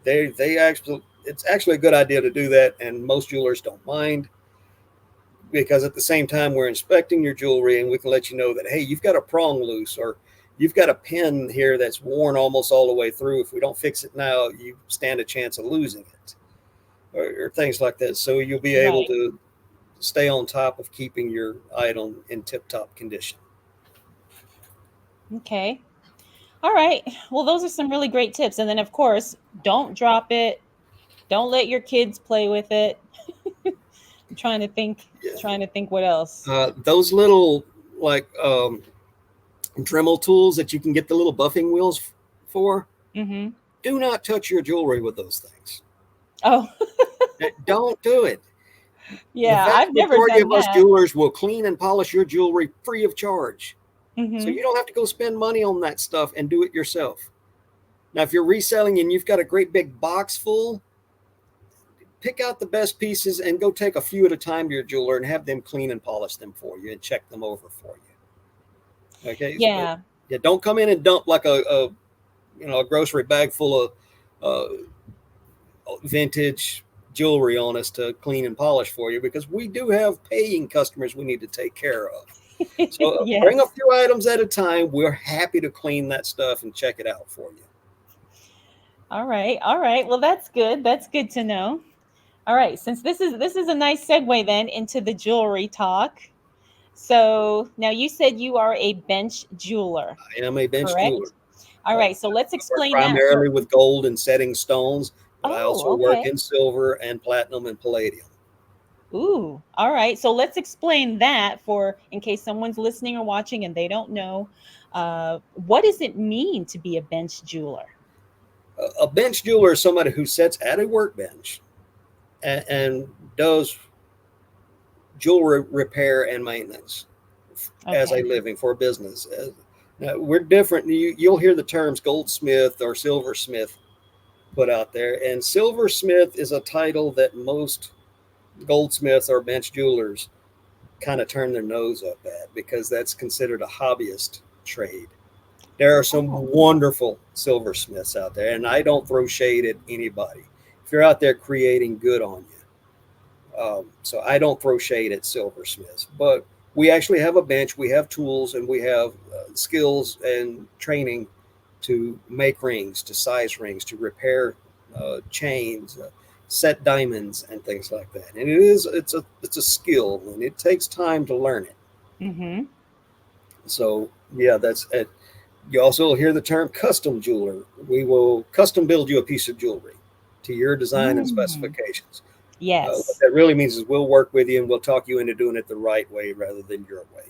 [SPEAKER 2] They actually, it's actually a good idea to do that, and most jewelers don't mind, because at the same time we're inspecting your jewelry and we can let you know that, hey, you've got a prong loose, or you've got a pin here that's worn almost all the way through. If we don't fix it now, you stand a chance of losing it, or things like that. So you'll be able
[SPEAKER 1] Right.
[SPEAKER 2] to stay on top of keeping your item in tip top condition.
[SPEAKER 1] Okay. All right. Well, those are some really great tips. And then of course, don't drop it. Don't let your kids play with it. I'm
[SPEAKER 2] Yeah.
[SPEAKER 1] trying to think what else.
[SPEAKER 2] Those little like Dremel tools that you can get the little buffing wheels for,
[SPEAKER 1] Mhm.
[SPEAKER 2] do not touch your jewelry with those things.
[SPEAKER 1] Oh,
[SPEAKER 2] Don't do it. The
[SPEAKER 1] yeah,
[SPEAKER 2] vast
[SPEAKER 1] I've never
[SPEAKER 2] majority
[SPEAKER 1] done
[SPEAKER 2] of us
[SPEAKER 1] that.
[SPEAKER 2] jewelers will clean and polish your jewelry free of charge. So
[SPEAKER 1] Mhm.
[SPEAKER 2] you don't have to go spend money on that stuff and do it yourself. Now, if you're reselling and you've got a great big box full, pick out the best pieces and go take a few at a time to your jeweler and have them clean and polish them for you and check them over for you. Okay, but
[SPEAKER 1] Yeah.
[SPEAKER 2] yeah, don't come in and dump like a grocery bag full of vintage jewelry on us to clean and polish for you, because we do have paying customers we need to take care of. So bring a
[SPEAKER 1] Yes.
[SPEAKER 2] few items at a time. We're happy to clean that stuff and check it out for you.
[SPEAKER 1] All right. All right. Well, that's good. That's good to know. All right. Since this is a nice segue then into the jewelry talk. So now you said you are a bench jeweler,
[SPEAKER 2] I am a bench jeweler.
[SPEAKER 1] correct? All right. So let's
[SPEAKER 2] I work
[SPEAKER 1] explain that for.
[SPEAKER 2] primarily with gold and setting stones, but I
[SPEAKER 1] Oh,
[SPEAKER 2] also work
[SPEAKER 1] okay.
[SPEAKER 2] in silver and platinum and palladium.
[SPEAKER 1] Ooh, all right. So let's explain that for in case someone's listening or watching and they don't know. What does it mean to be a bench jeweler?
[SPEAKER 2] A bench jeweler is somebody who sits at a workbench and does jewelry repair and maintenance as a
[SPEAKER 1] Okay.
[SPEAKER 2] living for a business. Now, we're different. You'll hear the terms goldsmith or silversmith put out there, and silversmith is a title that most goldsmiths or bench jewelers kind of turn their nose up at, because that's considered a hobbyist trade. There are some
[SPEAKER 1] Oh.
[SPEAKER 2] wonderful silversmiths out there, and I don't throw shade at anybody. If you're out there creating good on you, so I don't throw shade at silversmiths, but we actually have a bench, we have tools, and we have skills and training to make rings, to size rings, to repair chains, set diamonds, and things like that. And it's a skill, and it takes time to learn it.
[SPEAKER 1] Mm-hmm.
[SPEAKER 2] So yeah, that's it. You also hear the term custom jeweler. We will custom build you a piece of jewelry to your design and
[SPEAKER 1] Mm.
[SPEAKER 2] specifications. What
[SPEAKER 1] Yes.
[SPEAKER 2] that really means is we'll work with you and we'll talk you into doing it the right way rather than your way.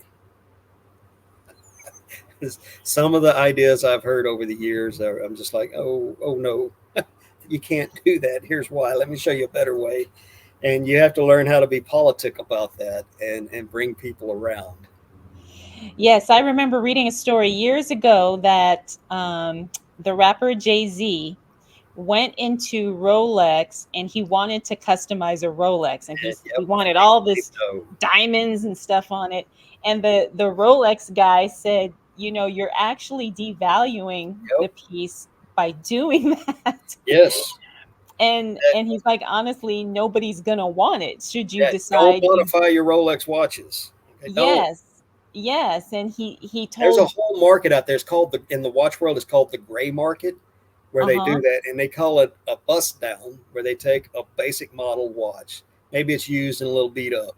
[SPEAKER 2] Some of the ideas I've heard over the years, I'm just like, oh no, you can't do that. Here's why. Let me show you a better way. And you have to learn how to be politic about that and bring people around.
[SPEAKER 1] Yes, I remember reading a story years ago that the rapper Jay-Z went into Rolex and he wanted to customize a Rolex, and
[SPEAKER 2] And
[SPEAKER 1] he
[SPEAKER 2] yep, and
[SPEAKER 1] wanted
[SPEAKER 2] they
[SPEAKER 1] all
[SPEAKER 2] say
[SPEAKER 1] this
[SPEAKER 2] no.
[SPEAKER 1] diamonds and stuff on it. And the Rolex guy said, you know, you're actually devaluing
[SPEAKER 2] Yep.
[SPEAKER 1] the piece by doing that.
[SPEAKER 2] Yes.
[SPEAKER 1] And he's like, honestly, nobody's gonna want it should you
[SPEAKER 2] Yeah. Don't
[SPEAKER 1] decide you.
[SPEAKER 2] modify your Rolex watches. Okay. Don't.
[SPEAKER 1] Yes, yes. And he
[SPEAKER 2] There's a
[SPEAKER 1] told,
[SPEAKER 2] whole market out there. It's called in the watch world. It's called the gray market, where they
[SPEAKER 1] uh-huh,
[SPEAKER 2] do that, and they call it a bust down, where they take a basic model watch, maybe it's used and a little beat up,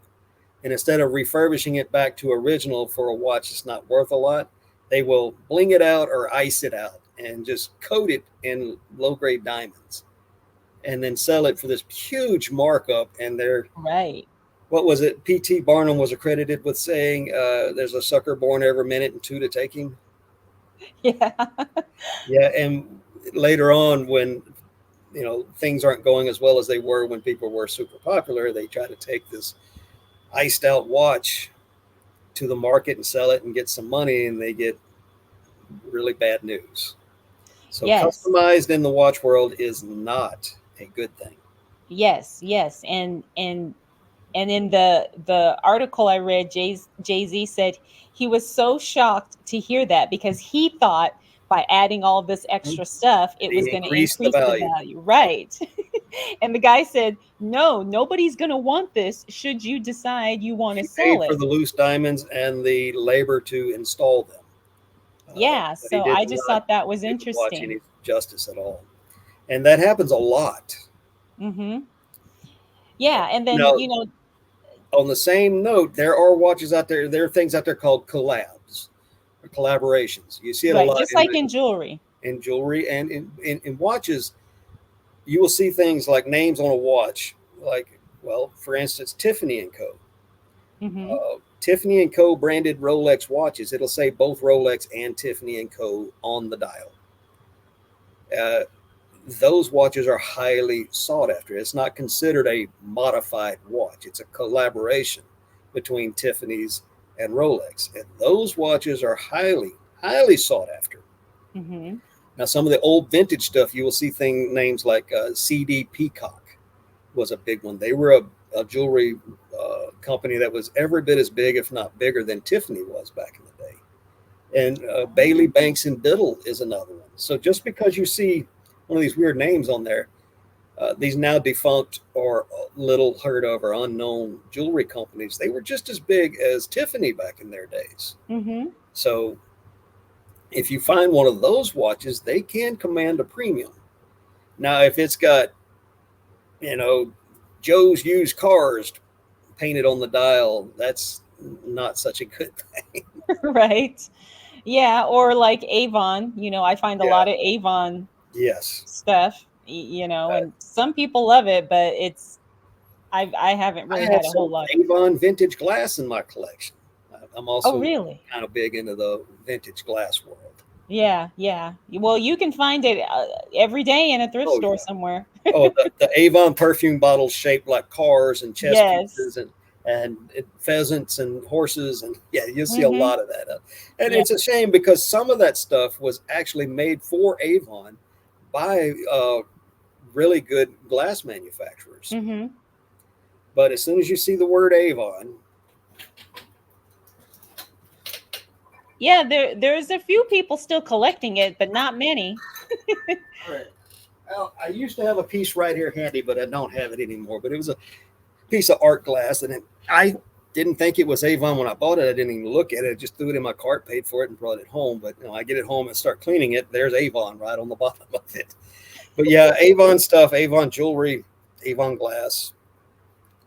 [SPEAKER 2] and instead of refurbishing it back to original for a watch that's not worth a lot, they will bling it out or ice it out and just coat it in low grade diamonds, and then sell it for this huge markup. And they're
[SPEAKER 1] right.
[SPEAKER 2] what was it? P.T. Barnum was accredited with saying, "There's a sucker born every minute and two to take him."
[SPEAKER 1] Yeah.
[SPEAKER 2] Yeah, and later on, when things aren't going as well as they were when people were super popular, they try to take this iced out watch to the market and sell it and get some money, and they get really bad news. So
[SPEAKER 1] Yes.
[SPEAKER 2] customized in the watch world is not a good thing.
[SPEAKER 1] Yes, yes. And in the article I read, Jay-Z said he was so shocked to hear that because he thought by adding all this extra stuff, it was
[SPEAKER 2] They
[SPEAKER 1] going to
[SPEAKER 2] increase the
[SPEAKER 1] increase the
[SPEAKER 2] value.
[SPEAKER 1] value. Right. And the guy said, no, nobody's going to want this should you decide you want to
[SPEAKER 2] He
[SPEAKER 1] sell
[SPEAKER 2] paid
[SPEAKER 1] it.
[SPEAKER 2] for the loose diamonds and the labor to install them,
[SPEAKER 1] Yeah.
[SPEAKER 2] but he
[SPEAKER 1] So
[SPEAKER 2] did
[SPEAKER 1] I just
[SPEAKER 2] not
[SPEAKER 1] thought that was
[SPEAKER 2] do the watch
[SPEAKER 1] interesting.
[SPEAKER 2] any justice at all. And that happens a lot.
[SPEAKER 1] Hmm. Yeah. And then,
[SPEAKER 2] Now,
[SPEAKER 1] you know,
[SPEAKER 2] on the same note, there are watches out there. There are things out there called collabs or collaborations. You see it a
[SPEAKER 1] right.
[SPEAKER 2] lot
[SPEAKER 1] Just like in jewelry.
[SPEAKER 2] in jewelry and in watches. You will see things like names on a watch, like, well, for instance, Tiffany and Co.
[SPEAKER 1] Hmm.
[SPEAKER 2] Tiffany and Co. branded Rolex watches. It'll say both Rolex and Tiffany and Co. on the dial. Uh, those watches are highly sought after. It's not considered a modified watch. It's a collaboration between Tiffany's and Rolex. And those watches are highly, highly sought after.
[SPEAKER 1] Hmm.
[SPEAKER 2] Now, some of the old vintage stuff, you will see names like CD Peacock was a big one. They were a jewelry company that was every bit as big, if not bigger, than Tiffany was back in the day. And Bailey, Banks, and Biddle is another one. So just because you see one of these weird names on there, these now defunct or little heard of or unknown jewelry companies, they were just as big as Tiffany back in their days.
[SPEAKER 1] Hmm.
[SPEAKER 2] So if you find one of those watches, they can command a premium. Now, if it's got, you know, Joe's used cars painted on the dial, that's not such a good thing.
[SPEAKER 1] Right. Yeah, or like Avon, you know, I find a
[SPEAKER 2] Yeah.
[SPEAKER 1] lot of Avon
[SPEAKER 2] Yes.
[SPEAKER 1] stuff, you know, and some people love it, but I haven't
[SPEAKER 2] I
[SPEAKER 1] really
[SPEAKER 2] have
[SPEAKER 1] had a whole
[SPEAKER 2] some
[SPEAKER 1] lot of.
[SPEAKER 2] Avon vintage glass in my collection. I'm
[SPEAKER 1] Oh,
[SPEAKER 2] also
[SPEAKER 1] really?
[SPEAKER 2] kind of big into the vintage glass world.
[SPEAKER 1] Yeah, yeah. Well, you can find it every day in a thrift
[SPEAKER 2] Oh
[SPEAKER 1] store
[SPEAKER 2] yeah.
[SPEAKER 1] somewhere.
[SPEAKER 2] Oh, the Avon perfume bottles shaped like cars and chess
[SPEAKER 1] Yes.
[SPEAKER 2] pieces and pheasants and horses, and yeah, you'll see a
[SPEAKER 1] Mhm.
[SPEAKER 2] lot of that. And
[SPEAKER 1] Yeah.
[SPEAKER 2] it's a shame because some of that stuff was actually made for Avon by really good glass manufacturers.
[SPEAKER 1] Mhm.
[SPEAKER 2] But as soon as you see the word Avon,
[SPEAKER 1] Yeah, there's a few people still collecting it, but not many.
[SPEAKER 2] All right. Well, I used to have a piece right here handy, but I don't have it anymore. But it was a piece of art glass, and I didn't think it was Avon when I bought it. I didn't even look at it. I just threw it in my cart, paid for it, and brought it home. But I get it home and start cleaning it. There's Avon right on the bottom of it. But yeah, Avon stuff, Avon jewelry, Avon glass.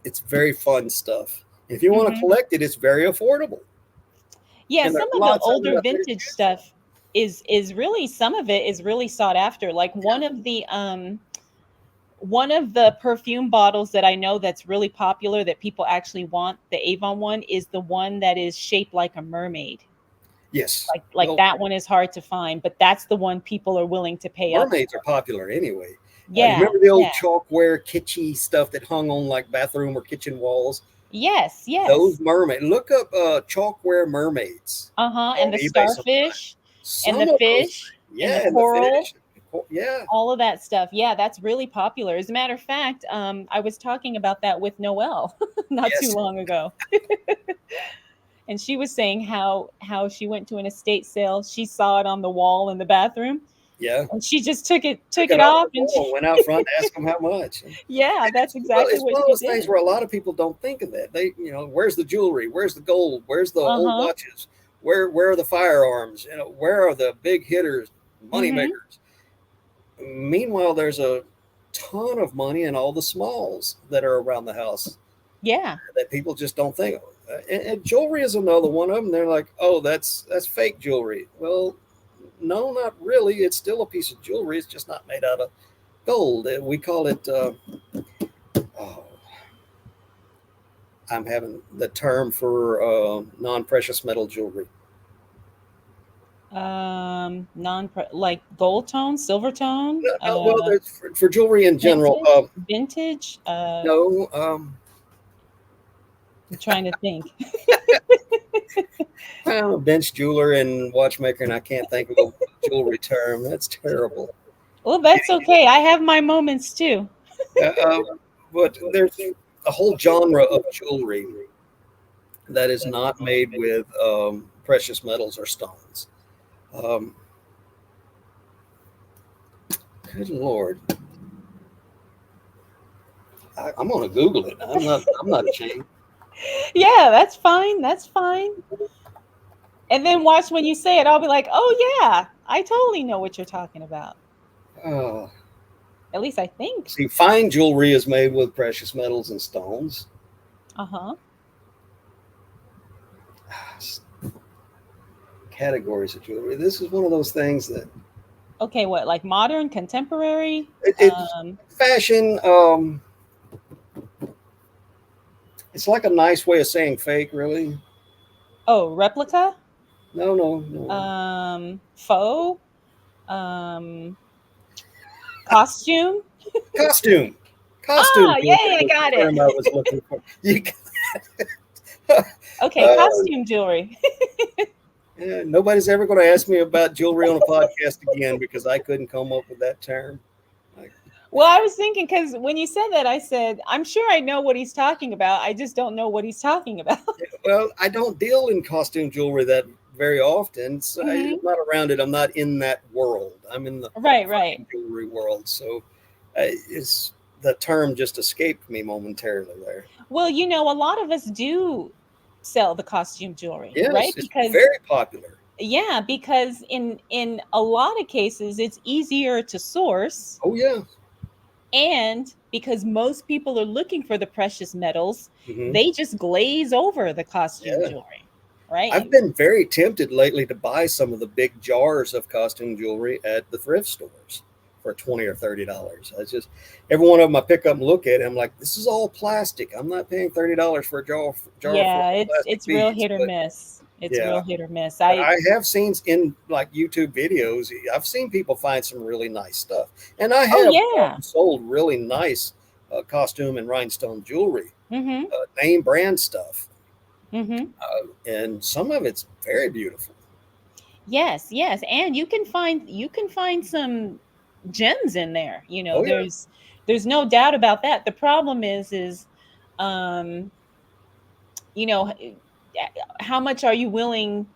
[SPEAKER 2] It's very fun stuff. If you want to
[SPEAKER 1] Hmm.
[SPEAKER 2] collect it, it's very affordable,
[SPEAKER 1] Yeah,
[SPEAKER 2] and there's
[SPEAKER 1] some of the
[SPEAKER 2] lots of it
[SPEAKER 1] older
[SPEAKER 2] out there to
[SPEAKER 1] vintage
[SPEAKER 2] choose from.
[SPEAKER 1] stuff is really, some of it is really sought after. Like one of the perfume bottles that I know that's really popular that people actually want, the Avon one, is the one that is shaped like a mermaid.
[SPEAKER 2] Yes.
[SPEAKER 1] Like
[SPEAKER 2] Well,
[SPEAKER 1] that one is hard to find, but that's the one people are willing to pay up
[SPEAKER 2] mermaids
[SPEAKER 1] for.
[SPEAKER 2] are popular anyway. You
[SPEAKER 1] Yeah,
[SPEAKER 2] remember the old
[SPEAKER 1] yeah.
[SPEAKER 2] chalkware, kitschy stuff that hung on like bathroom or kitchen walls?
[SPEAKER 1] Yes,
[SPEAKER 2] Those
[SPEAKER 1] yes.
[SPEAKER 2] mermaid. Look up chalkware mermaids
[SPEAKER 1] Uh-huh. And
[SPEAKER 2] on
[SPEAKER 1] the
[SPEAKER 2] eBay sometime.
[SPEAKER 1] starfish and the
[SPEAKER 2] Some of those,
[SPEAKER 1] fish and the
[SPEAKER 2] yeah, and the
[SPEAKER 1] coral,
[SPEAKER 2] finish. Yeah.
[SPEAKER 1] all of that stuff. Yeah, that's really popular. As a matter of fact, I was talking about that with Noelle not too
[SPEAKER 2] Yes.
[SPEAKER 1] long ago. And she was saying how she went to an estate sale. She saw it on the wall in the bathroom,
[SPEAKER 2] Yeah.
[SPEAKER 1] and she just took it
[SPEAKER 2] Took
[SPEAKER 1] took
[SPEAKER 2] it
[SPEAKER 1] it
[SPEAKER 2] off
[SPEAKER 1] off
[SPEAKER 2] the
[SPEAKER 1] and
[SPEAKER 2] wall and went out front and asked them how much.
[SPEAKER 1] yeah, that's
[SPEAKER 2] Well,
[SPEAKER 1] exactly
[SPEAKER 2] it's
[SPEAKER 1] what
[SPEAKER 2] one of
[SPEAKER 1] she
[SPEAKER 2] those things
[SPEAKER 1] did.
[SPEAKER 2] where a lot of people don't think of that. They, where's the jewelry? Where's the gold? Where's the old
[SPEAKER 1] Uh-huh.
[SPEAKER 2] watches? Where are the firearms? Where are the big hitters, money
[SPEAKER 1] Mhm.
[SPEAKER 2] makers? Meanwhile, there's a ton of money in all the smalls that are around the house
[SPEAKER 1] Yeah.
[SPEAKER 2] that people just don't think of. And jewelry is another one of them. They're like, oh, that's fake jewelry. Well, no, not really. It's still a piece of jewelry. It's just not made out of gold. We call it. Oh, I'm having the term for non-precious metal jewelry.
[SPEAKER 1] Non like gold tone, silver tone,
[SPEAKER 2] No, no, well, there's for jewelry in general.
[SPEAKER 1] vintage.
[SPEAKER 2] No,
[SPEAKER 1] I'm trying to think.
[SPEAKER 2] I'm a bench jeweler and watchmaker, and I can't think of a jewelry term. That's terrible.
[SPEAKER 1] Well, that's okay. I have my moments too.
[SPEAKER 2] Uh, uh, but there's a whole genre of jewelry that is not made with precious metals or stones. Um, Good Lord, I'm going to Google it. I'm not ashamed.
[SPEAKER 1] Yeah, that's fine. That's fine. And then watch when you say it, I'll be like, "Oh yeah, I totally know what you're talking about."
[SPEAKER 2] Uh,
[SPEAKER 1] At least I think.
[SPEAKER 2] See, fine jewelry is made with precious metals and stones.
[SPEAKER 1] Uh-huh.
[SPEAKER 2] Categories of jewelry. This is one of those things that
[SPEAKER 1] Okay, what, like modern, contemporary?
[SPEAKER 2] it's fashion. It's like a nice way of saying fake, really.
[SPEAKER 1] Oh, replica?
[SPEAKER 2] No, no, no.
[SPEAKER 1] Faux? Um, costume?
[SPEAKER 2] Costume. Costume
[SPEAKER 1] Ah,
[SPEAKER 2] jewelry
[SPEAKER 1] yay, I
[SPEAKER 2] was
[SPEAKER 1] got
[SPEAKER 2] the
[SPEAKER 1] it.
[SPEAKER 2] term I was looking for.
[SPEAKER 1] Okay,
[SPEAKER 2] uh,
[SPEAKER 1] costume jewelry.
[SPEAKER 2] yeah, nobody's ever going to ask me about jewelry on a podcast again because I couldn't come up with that term. Like,
[SPEAKER 1] Well, I was thinking because when you said that, I said, I'm sure I know what he's talking about. I just don't know what he's talking about.
[SPEAKER 2] well, I don't deal in costume jewelry that very often. So I'm
[SPEAKER 1] Hmm.
[SPEAKER 2] not around it. I'm not in that world. I'm in the
[SPEAKER 1] Right, right.
[SPEAKER 2] fine jewelry world. So it's the term just escaped me momentarily there.
[SPEAKER 1] Well, a lot of us do sell the costume jewelry, right?
[SPEAKER 2] Yes, it's
[SPEAKER 1] Because
[SPEAKER 2] very popular.
[SPEAKER 1] yeah, because in a lot of cases it's easier to source,
[SPEAKER 2] Oh yeah.
[SPEAKER 1] and because most people are looking for the precious metals,
[SPEAKER 2] Hmm.
[SPEAKER 1] they just glaze over the costume
[SPEAKER 2] Yeah.
[SPEAKER 1] jewelry, right?
[SPEAKER 2] I've been very tempted lately to buy some of the big jars of costume jewelry at the thrift stores for $20 or $30. I just every one of them I pick up and look at it, I'm like, this is all plastic. I'm not paying $30 for a jar full
[SPEAKER 1] Yeah,
[SPEAKER 2] of
[SPEAKER 1] it's
[SPEAKER 2] plastic
[SPEAKER 1] it's real
[SPEAKER 2] beads.
[SPEAKER 1] hit or
[SPEAKER 2] But
[SPEAKER 1] miss. It's
[SPEAKER 2] yeah,
[SPEAKER 1] real hit or miss.
[SPEAKER 2] but I have seen in like YouTube videos, I've seen people find some really nice stuff, and I
[SPEAKER 1] Oh
[SPEAKER 2] have bought
[SPEAKER 1] yeah.
[SPEAKER 2] and sold really nice costume and rhinestone jewelry,
[SPEAKER 1] Mhm.
[SPEAKER 2] name brand stuff,
[SPEAKER 1] Mhm.
[SPEAKER 2] and some of it's very beautiful.
[SPEAKER 1] Yes, yes, and you can find some gems in there.
[SPEAKER 2] Oh yeah.
[SPEAKER 1] There's no doubt about that. The problem is um you know h- how much are you willing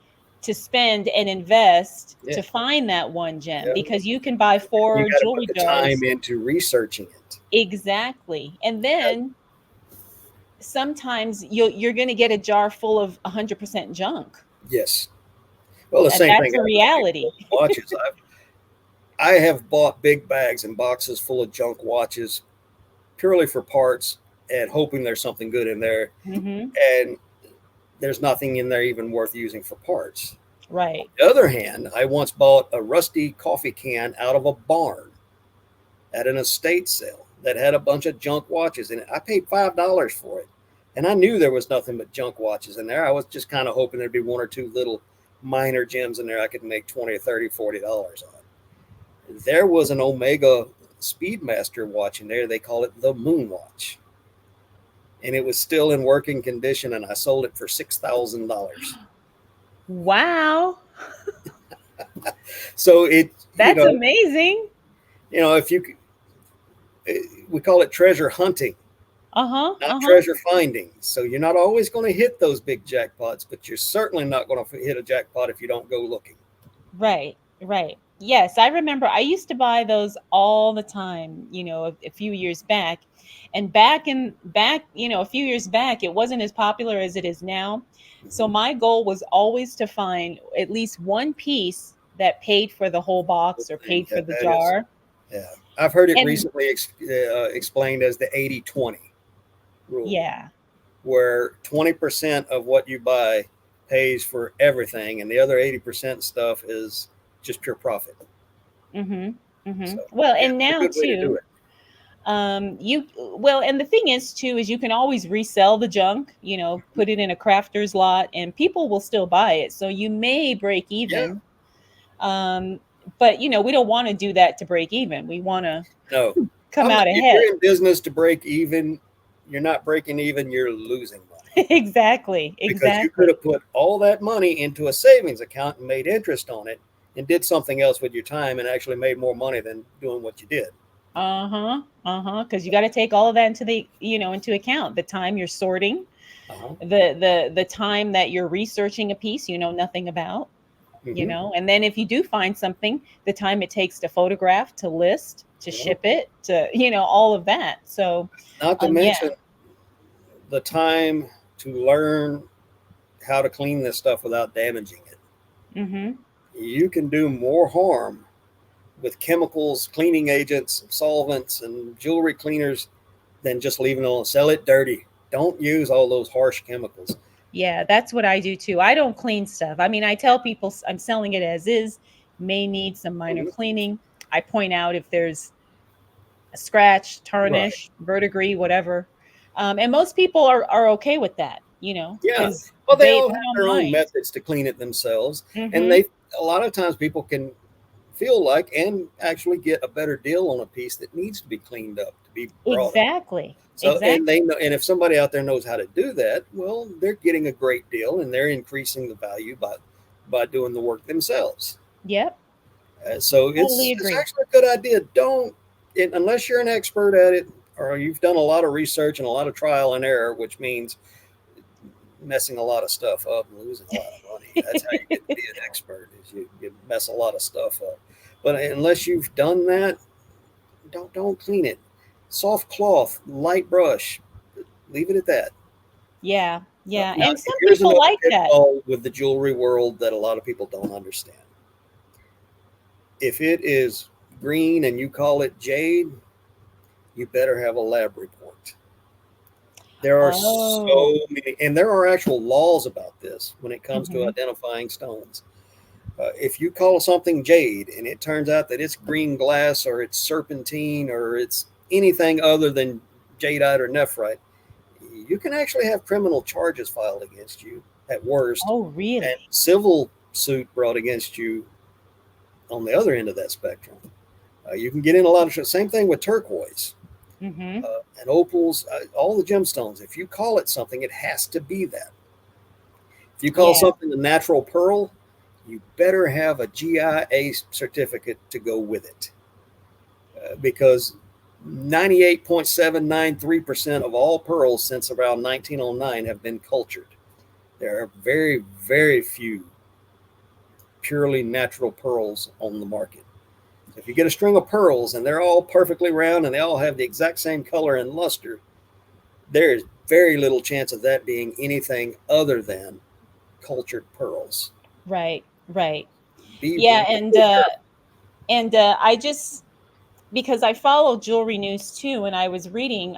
[SPEAKER 1] to spend and invest
[SPEAKER 2] Yeah.
[SPEAKER 1] to find that one gem,
[SPEAKER 2] Yeah.
[SPEAKER 1] because you can buy
[SPEAKER 2] You
[SPEAKER 1] 4
[SPEAKER 2] got to put
[SPEAKER 1] jewelry
[SPEAKER 2] the
[SPEAKER 1] jars.
[SPEAKER 2] time into researching it.
[SPEAKER 1] Exactly. And
[SPEAKER 2] Yeah.
[SPEAKER 1] then sometimes you're going to get a jar full of 100% junk.
[SPEAKER 2] Yes. Well, the
[SPEAKER 1] And
[SPEAKER 2] same
[SPEAKER 1] that's
[SPEAKER 2] thing
[SPEAKER 1] a
[SPEAKER 2] happens to people
[SPEAKER 1] reality.
[SPEAKER 2] with watches. I have bought big bags and boxes full of junk watches purely for parts and hoping there's something good in there.
[SPEAKER 1] Hmm.
[SPEAKER 2] And there's nothing in there even worth using for parts. On
[SPEAKER 1] Right.
[SPEAKER 2] the other hand, I once bought a rusty coffee can out of a barn at an estate sale that had a bunch of junk watches in it. I paid $5 for it. And I knew there was nothing but junk watches in there. I was just kind of hoping there'd be one or two little minor gems in there I could make 20 or 30, $40 on. There was an Omega Speedmaster watch in there. They call it the Moon Watch. And it was still in working condition, and I sold it for $6,000.
[SPEAKER 1] Wow.
[SPEAKER 2] So it,
[SPEAKER 1] That's amazing.
[SPEAKER 2] if you, we call it treasure hunting,
[SPEAKER 1] Uh-huh.
[SPEAKER 2] not
[SPEAKER 1] Uh-huh.
[SPEAKER 2] treasure finding. So you're not always going to hit those big jackpots, but you're certainly not going to hit a jackpot if you don't go looking.
[SPEAKER 1] Right. Right. Yes, I remember I used to buy those all the time, a few years back. And a few years back, it wasn't as popular as it is now. So
[SPEAKER 2] Mm-hmm.
[SPEAKER 1] my goal was always to find at least one piece that paid for the whole box or paid for the
[SPEAKER 2] That is,
[SPEAKER 1] jar.
[SPEAKER 2] yeah. I've heard it
[SPEAKER 1] And
[SPEAKER 2] recently explained as the 80-20 rule,
[SPEAKER 1] yeah.
[SPEAKER 2] where 20% of what you buy pays for everything, and the other 80% stuff is just pure profit.
[SPEAKER 1] Mhm. Mhm.
[SPEAKER 2] So,
[SPEAKER 1] Well,
[SPEAKER 2] yeah,
[SPEAKER 1] and
[SPEAKER 2] it's a
[SPEAKER 1] now
[SPEAKER 2] good way to do
[SPEAKER 1] too,
[SPEAKER 2] it.
[SPEAKER 1] you well, and the thing is too is you can always resell the junk, put it in a crafter's lot and people will still buy it. So you may break
[SPEAKER 2] Yeah,
[SPEAKER 1] even. Um, but we don't want to do that to break even. We want to
[SPEAKER 2] no,
[SPEAKER 1] come out
[SPEAKER 2] if
[SPEAKER 1] ahead.
[SPEAKER 2] you're in business to break even, you're not breaking even, you're losing money.
[SPEAKER 1] Exactly.
[SPEAKER 2] Because you could
[SPEAKER 1] Exactly.
[SPEAKER 2] have put all that money into a savings account and made interest on it and did something else with your time and actually made more money than doing what you did.
[SPEAKER 1] Uh-huh. Uh-huh. Because you got to take all of that into account. The time you're sorting,
[SPEAKER 2] Uh-huh.
[SPEAKER 1] the time that you're researching a piece you know nothing about,
[SPEAKER 2] Mm-hmm.
[SPEAKER 1] and then if you do find something, the time it takes to photograph, to list, to
[SPEAKER 2] Yeah.
[SPEAKER 1] ship it, to all of that. So
[SPEAKER 2] Not to
[SPEAKER 1] yeah.
[SPEAKER 2] mention the time to learn how to clean this stuff without damaging it.
[SPEAKER 1] Mm-hmm.
[SPEAKER 2] You can do more harm with chemicals, cleaning agents, solvents, and jewelry cleaners than just leaving it alone. Sell it dirty. Don't use all those harsh chemicals.
[SPEAKER 1] Yeah, that's what I do too. I don't clean stuff. I mean, I tell people I'm selling it as is, may need some minor
[SPEAKER 2] Mhm.
[SPEAKER 1] cleaning. I point out if there's a scratch,
[SPEAKER 2] Right.
[SPEAKER 1] tarnish, verdigris, whatever. And most people are okay with that,
[SPEAKER 2] Yeah.
[SPEAKER 1] because
[SPEAKER 2] Well, they
[SPEAKER 1] they
[SPEAKER 2] all have
[SPEAKER 1] don't
[SPEAKER 2] their own
[SPEAKER 1] mind.
[SPEAKER 2] methods to clean it themselves, and
[SPEAKER 1] Mm-hmm.
[SPEAKER 2] a lot of times people can feel like and actually get a better deal on a piece that needs to be cleaned up to be brought up.
[SPEAKER 1] Exactly.
[SPEAKER 2] So, and they
[SPEAKER 1] Exactly.
[SPEAKER 2] know, and if somebody out there knows how to do that, well, they're getting a great deal, and they're increasing the value by doing the work themselves.
[SPEAKER 1] Yep.
[SPEAKER 2] So
[SPEAKER 1] Totally
[SPEAKER 2] it's
[SPEAKER 1] agree.
[SPEAKER 2] actually a good idea. Don't unless you're an expert at it or you've done a lot of research and a lot of trial and error, which means messing a lot of stuff up and losing a lot of money. That's how you get to be an expert is you mess a lot of stuff up. But unless you've done that, don't clean it. Soft cloth, light brush, leave it at that.
[SPEAKER 1] Yeah. Yeah.
[SPEAKER 2] Now,
[SPEAKER 1] And some
[SPEAKER 2] here's
[SPEAKER 1] people
[SPEAKER 2] another
[SPEAKER 1] like that.
[SPEAKER 2] pitfall with the jewelry world that a lot of people don't understand. If it is green and you call it jade, you better have a lab report. There are
[SPEAKER 1] Oh.
[SPEAKER 2] so many, and there are actual laws about this when it comes to
[SPEAKER 1] Hmm.
[SPEAKER 2] identifying stones. If you call something jade and it turns out that it's green glass or it's serpentine or it's anything other than jadeite or nephrite, you can actually have criminal charges filed against you at worst
[SPEAKER 1] Oh,
[SPEAKER 2] and
[SPEAKER 1] really?
[SPEAKER 2] civil suit brought against you on the other end of that spectrum. You can get in a lot of same thing with turquoise
[SPEAKER 1] Hmm.
[SPEAKER 2] and opals, all the gemstones. If you call it something, it has to be that. If you call
[SPEAKER 1] Yeah.
[SPEAKER 2] something a natural pearl, you better have a GIA certificate to go with it because 98.793% of all pearls since around 1909 have been cultured. There are very, very few purely natural pearls on the market. If you get a string of pearls and they're all perfectly round and they all have the exact same color and luster, there is very little chance of that being anything other than cultured pearls.
[SPEAKER 1] Right, right.
[SPEAKER 2] Be
[SPEAKER 1] Yeah,
[SPEAKER 2] really careful.
[SPEAKER 1] and I just, because I follow jewelry news too, and I was reading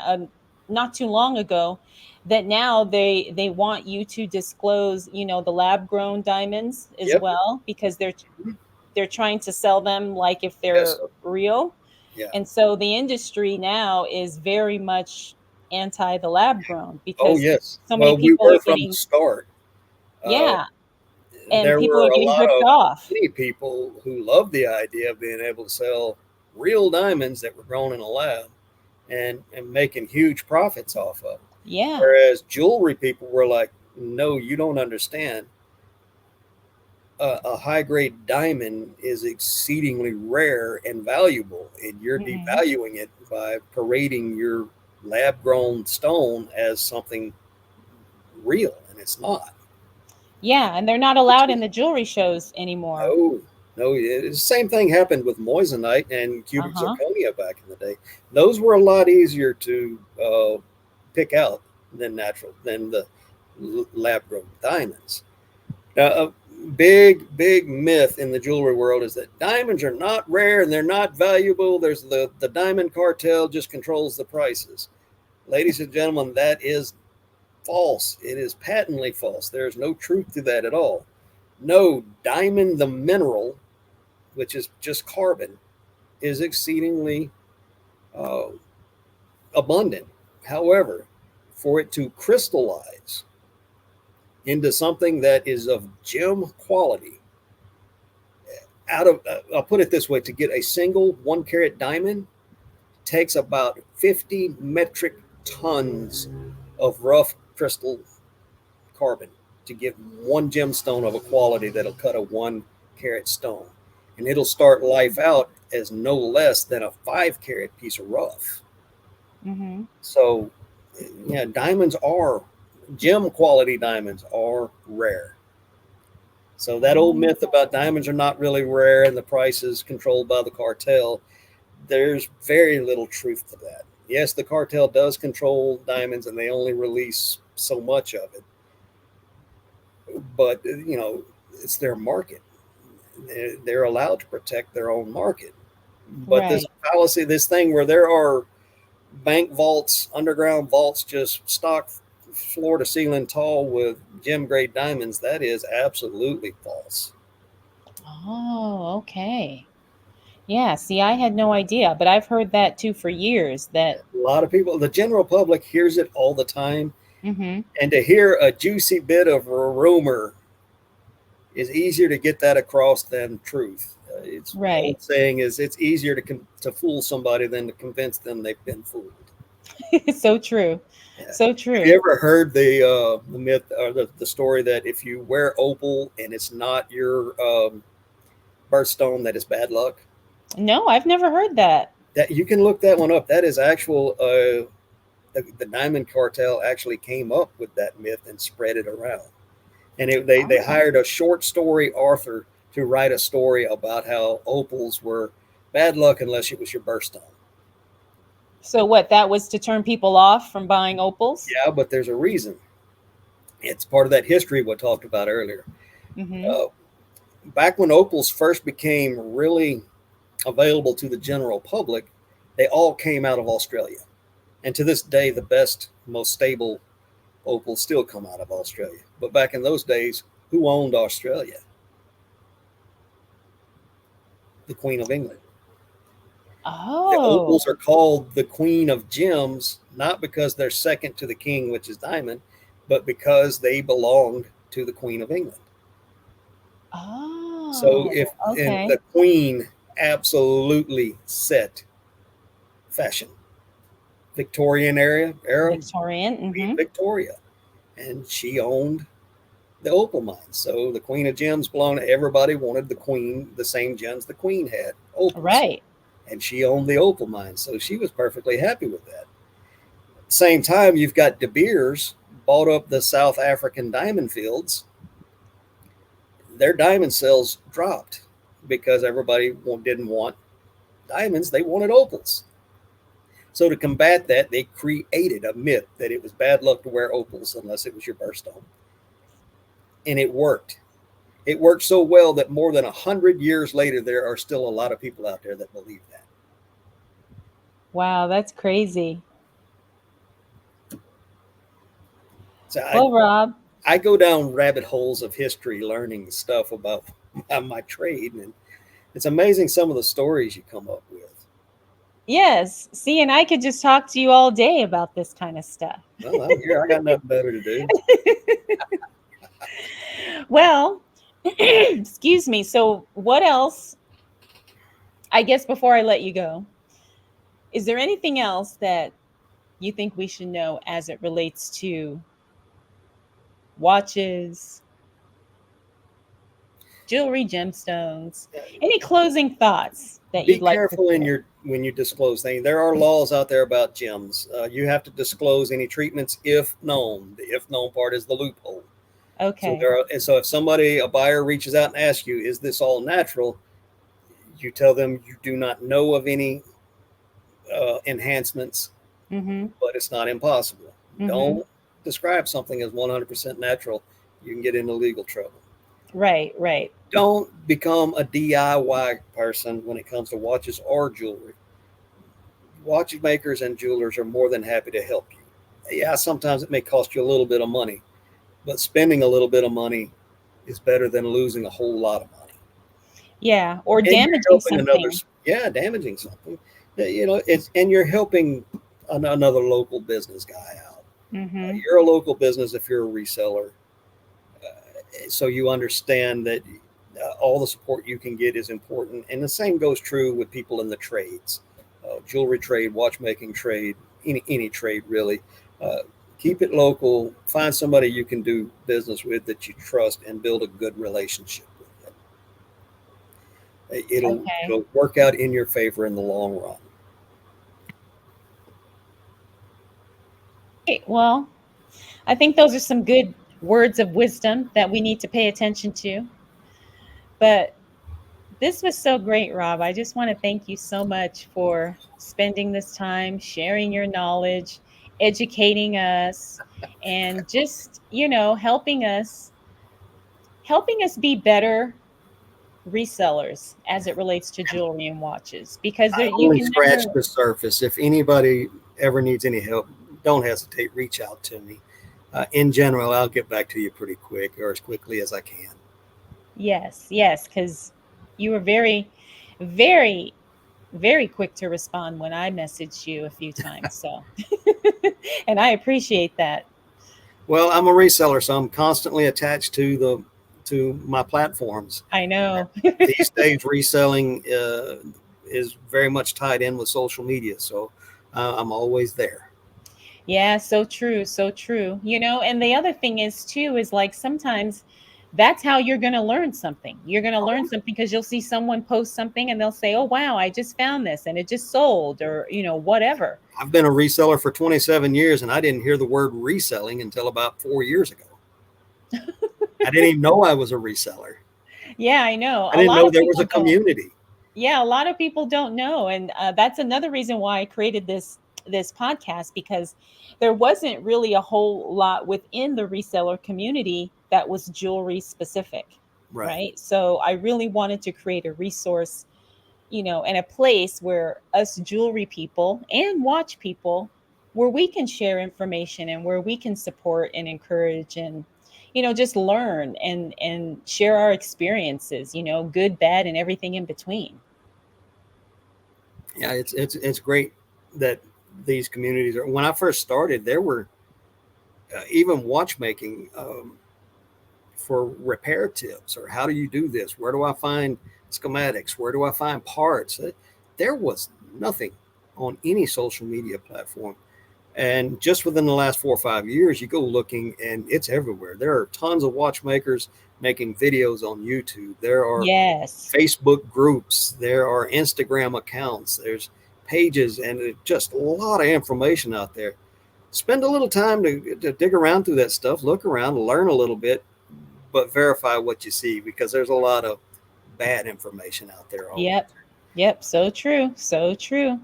[SPEAKER 1] not too long ago that now they want you to disclose, you know, the lab grown diamonds as
[SPEAKER 2] Yep.
[SPEAKER 1] well, because they're trying to sell them like if
[SPEAKER 2] Yes.
[SPEAKER 1] they're real.
[SPEAKER 2] Yeah.
[SPEAKER 1] And so the industry now is very much anti the lab grown
[SPEAKER 2] Oh,
[SPEAKER 1] because
[SPEAKER 2] yes.
[SPEAKER 1] so many
[SPEAKER 2] Well, we
[SPEAKER 1] people are
[SPEAKER 2] were from the
[SPEAKER 1] getting,
[SPEAKER 2] start. Uh,
[SPEAKER 1] yeah, and
[SPEAKER 2] there
[SPEAKER 1] people
[SPEAKER 2] were
[SPEAKER 1] are
[SPEAKER 2] a
[SPEAKER 1] getting
[SPEAKER 2] lot
[SPEAKER 1] ripped
[SPEAKER 2] of
[SPEAKER 1] off.
[SPEAKER 2] many people who loved the idea of being able to sell real diamonds that were grown in a lab and making huge profits off of them.
[SPEAKER 1] Yeah.
[SPEAKER 2] Whereas jewelry people were like, no, you don't understand. A high grade diamond is exceedingly rare and valuable, and you're
[SPEAKER 1] Hmm.
[SPEAKER 2] devaluing it by parading your lab grown stone as something real, and it's not.
[SPEAKER 1] Yeah, and they're not
[SPEAKER 2] Which
[SPEAKER 1] allowed in
[SPEAKER 2] is
[SPEAKER 1] the jewelry shows anymore.
[SPEAKER 2] no, no. The same thing happened with moissanite and cubic
[SPEAKER 1] Uh-huh.
[SPEAKER 2] zirconia back in the day. Those were a lot easier to pick out than the lab grown diamonds. Now, a big myth in the jewelry world is that diamonds are not rare and they're not valuable. There's the diamond cartel just controls the prices. Ladies and gentlemen, that is false. It is patently false. There is no truth to that at all. No, diamond, the mineral, which is just carbon, is exceedingly uh, abundant. However, for it to crystallize into something that is of gem quality, I'll put it this way, to get a single 1 carat diamond takes about 50 metric tons of rough crystal carbon to get one gemstone of a quality that'll cut a 1 carat stone. And it'll start life out as no less than a 5 carat piece of rough.
[SPEAKER 1] Hmm.
[SPEAKER 2] So, yeah, gem quality diamonds are rare. So, that old
[SPEAKER 1] Oh,
[SPEAKER 2] myth about diamonds are not really rare and the price is controlled by the cartel, there's very little truth to that. Yes, the cartel does control diamonds and they only release so much of it, but it's their market. They're allowed to protect their own market. But this
[SPEAKER 1] right.
[SPEAKER 2] fallacy, this thing where there are bank vaults, underground vaults, just stock floor to ceiling tall with gem grade diamonds, that is absolutely false.
[SPEAKER 1] Oh, okay. Yeah, see, I had no idea, but I've heard that too for years that
[SPEAKER 2] A lot of people, the general public, hears it all the time.
[SPEAKER 1] hmm.
[SPEAKER 2] And to hear a juicy bit of a rumor is easier to get that across than truth. It's
[SPEAKER 1] Right.
[SPEAKER 2] old saying is it's easier to fool somebody than to convince them they've been fooled.
[SPEAKER 1] So true.
[SPEAKER 2] Yeah.
[SPEAKER 1] So
[SPEAKER 2] Have you
[SPEAKER 1] true.
[SPEAKER 2] ever heard the myth or the story that if you wear opal and it's not your birthstone, that is bad luck?
[SPEAKER 1] No, I've never heard that.
[SPEAKER 2] That you can look that one up. That is actual. The Diamond Cartel actually came up with that myth and spread it around. And they
[SPEAKER 1] Oh.
[SPEAKER 2] hired a short story author to write a story about how opals were bad luck unless it was your birthstone.
[SPEAKER 1] So what, that was to turn people off from buying opals?
[SPEAKER 2] Yeah, but there's a reason. It's part of that history we talked about earlier.
[SPEAKER 1] Hmm.
[SPEAKER 2] Uh, Back when opals first became really available to the general public, they all came out of Australia. And to this day, the best, most stable opals still come out of Australia. But back in those days, who owned Australia? The Queen of England. The opals
[SPEAKER 1] Oh.
[SPEAKER 2] are called the Queen of Gems, not because they're second to the king, which is diamond, but because they belonged to the Queen of England. So
[SPEAKER 1] Oh,
[SPEAKER 2] if and
[SPEAKER 1] okay.
[SPEAKER 2] the Queen absolutely set fashion. Victorian era,
[SPEAKER 1] Victorian.
[SPEAKER 2] Queen
[SPEAKER 1] Hmm.
[SPEAKER 2] Victoria, and she owned the opal mines. So the Queen of Gems belonged to everybody. Wanted the Queen the same gems the Queen had, opals,
[SPEAKER 1] Right.
[SPEAKER 2] and she owned the opal mines. So she was perfectly happy with that. Same time, you've got De Beers bought up the South African diamond fields. their diamond sales dropped because everybody didn't want diamonds, they wanted opals. So to combat that, they created a myth that it was bad luck to wear opals unless it was your birthstone. And it worked. It worked so well that more than 100 years later, there are still a lot of people out there that believe that.
[SPEAKER 1] Wow, that's crazy.
[SPEAKER 2] So
[SPEAKER 1] Well, Rob,
[SPEAKER 2] I go down rabbit holes of history, learning stuff about my trade, and it's amazing some of the stories you come up with.
[SPEAKER 1] yes. See, and I could just talk to you all day about this kind of stuff.
[SPEAKER 2] Well, I'm here. I got nothing better to do.
[SPEAKER 1] Well, excuse me. So, what else? I guess before I let you go, is there anything else that you think we should know as it relates to watches, jewelry, gemstones? Any closing thoughts that
[SPEAKER 2] Be
[SPEAKER 1] you'd like to
[SPEAKER 2] careful in
[SPEAKER 1] share?
[SPEAKER 2] your when you disclose things. There are laws out there about gems. You have to disclose any treatments if known. The if known part is the loophole. So
[SPEAKER 1] Okay.
[SPEAKER 2] so if a buyer reaches out and asks you, "Is this all natural?" You tell them you do not know of any enhancements,
[SPEAKER 1] Mm-hmm.
[SPEAKER 2] but it's not impossible.
[SPEAKER 1] Mm-hmm.
[SPEAKER 2] Don't describe something as 100% natural. You can get into legal trouble.
[SPEAKER 1] Right, right.
[SPEAKER 2] Don't become a DIY person when it comes to watches or jewelry. Watchmakers and jewelers are more than happy to help you. Yeah, sometimes it may cost you a little bit of money, but spending a little bit of money is better than losing a whole lot of money.
[SPEAKER 1] Yeah. Or
[SPEAKER 2] And you're
[SPEAKER 1] damaging
[SPEAKER 2] helping
[SPEAKER 1] something.
[SPEAKER 2] another, yeah, damaging something. It's and you're helping another local business guy out.
[SPEAKER 1] Mm-hmm.
[SPEAKER 2] You're a local business if you're a reseller, so you understand that all the support you can get is important. And the same goes true with people in the trades, jewelry trade, watchmaking trade, any trade really. Uh, Keep it local. Find somebody you can do business with that you trust, and build a good relationship with them.
[SPEAKER 1] Okay.
[SPEAKER 2] It'll work out in your favor in the long run.
[SPEAKER 1] Great. Well, I think those are some good words of wisdom that we need to pay attention to. But this was so great, Rob. I just want to thank you so much for spending this time, sharing your knowledge, educating us, and just, helping us be better resellers as it relates to jewelry and watches because
[SPEAKER 2] I
[SPEAKER 1] you
[SPEAKER 2] only
[SPEAKER 1] can never.
[SPEAKER 2] scratched the surface. If anybody ever needs any help, don't hesitate. Reach out to me. In general, I'll get back to you pretty quick, or as quickly as I can.
[SPEAKER 1] Yes, yes, because you were very, very, very quick to respond when I messaged you a few times. So, and I appreciate that.
[SPEAKER 2] Well, I'm a reseller, so I'm constantly attached to my platforms.
[SPEAKER 1] I know.
[SPEAKER 2] These days, reselling is very much tied in with social media, so I'm always there.
[SPEAKER 1] Yeah, so true, so true. And the other thing is too is like sometimes that's how you're going to learn something. You're going to learn something because you'll see someone post something and they'll say, "Oh, wow, I just found this and it just sold," or, whatever.
[SPEAKER 2] I've been a reseller for 27 years, and I didn't hear the word reselling until about 4 years ago. I didn't even know I was a reseller.
[SPEAKER 1] Yeah, I know.
[SPEAKER 2] I
[SPEAKER 1] A
[SPEAKER 2] didn't
[SPEAKER 1] lot
[SPEAKER 2] know
[SPEAKER 1] of
[SPEAKER 2] there was
[SPEAKER 1] people
[SPEAKER 2] a
[SPEAKER 1] don't.
[SPEAKER 2] community.
[SPEAKER 1] Yeah, a lot of people don't know, and that's another reason why I created this podcast because there wasn't really a whole lot within the reseller community that was jewelry specific,
[SPEAKER 2] Right.
[SPEAKER 1] right? So I really wanted to create a resource, and a place where us jewelry people and watch people, where we can share information and where we can support and encourage and just learn and share our experiences, good, bad, and everything in between.
[SPEAKER 2] Yeah, it's great that these communities are. When I first started, there were even watchmaking for repair tips, or how do you do this? Where do I find schematics? Where do I find parts? There was nothing on any social media platform. And just within the last 4 or 5 years, you go looking and it's everywhere. There are tons of watchmakers making videos on YouTube. There are
[SPEAKER 1] Yes.
[SPEAKER 2] Facebook groups. There are Instagram accounts. There's pages, and just a lot of information out there. Spend a little time to dig around through that stuff, look around, learn a little bit. but verify what you see, because there's a lot of bad information out there online.
[SPEAKER 1] Yep. Yep. So true. So true.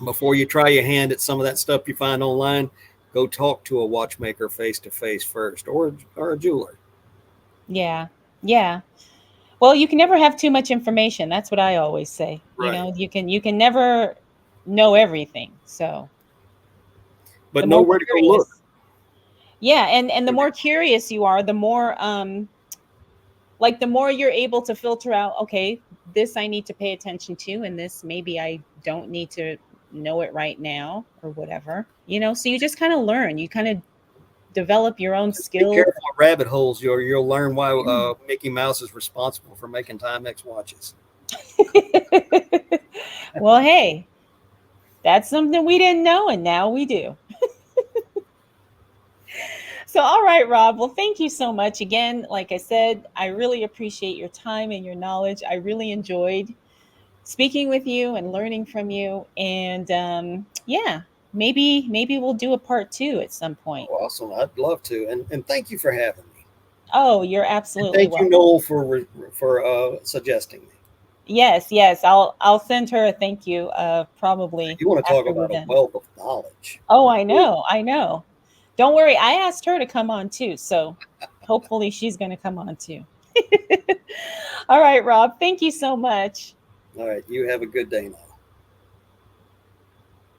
[SPEAKER 2] Before you try your hand at some of that stuff you find online, go talk to a watchmaker face to face first, or a jeweler.
[SPEAKER 1] Yeah. Yeah. Well, you can never have too much information. That's what I always say. You
[SPEAKER 2] Right.
[SPEAKER 1] know, you can never know everything. So the
[SPEAKER 2] But know
[SPEAKER 1] more
[SPEAKER 2] where to go look.
[SPEAKER 1] curious. Yeah, and the more curious you are, the more like the more you're able to filter out, okay, this I need to pay attention to, and this maybe I don't need to know it right now or whatever. You know, so you just kind of learn. You kind of develop your own
[SPEAKER 2] Just be
[SPEAKER 1] skills.
[SPEAKER 2] careful of rabbit holes. You'll learn why Mickey Mouse is responsible for making Timex watches.
[SPEAKER 1] Well, hey, that's something we didn't know, and now we do. So, all right, Rob. Well, thank you so much again. Like I said, I really appreciate your time and your knowledge. I really enjoyed speaking with you and learning from you. And yeah, maybe we'll do a part two at some point.
[SPEAKER 2] Oh, awesome! I'd love to, and thank you for having me.
[SPEAKER 1] Oh, you're
[SPEAKER 2] And
[SPEAKER 1] absolutely
[SPEAKER 2] thank you,
[SPEAKER 1] welcome.
[SPEAKER 2] Noel, for suggesting me.
[SPEAKER 1] Yes, yes. I'll send her a thank you. Probably
[SPEAKER 2] You want to talk
[SPEAKER 1] after we're
[SPEAKER 2] about a
[SPEAKER 1] done.
[SPEAKER 2] wealth of knowledge.
[SPEAKER 1] Oh, I know, I know. Don't worry. I asked her to come on too, so hopefully she's going to come on too. All right, Rob. Thank you so much.
[SPEAKER 2] All right, you have a good day now.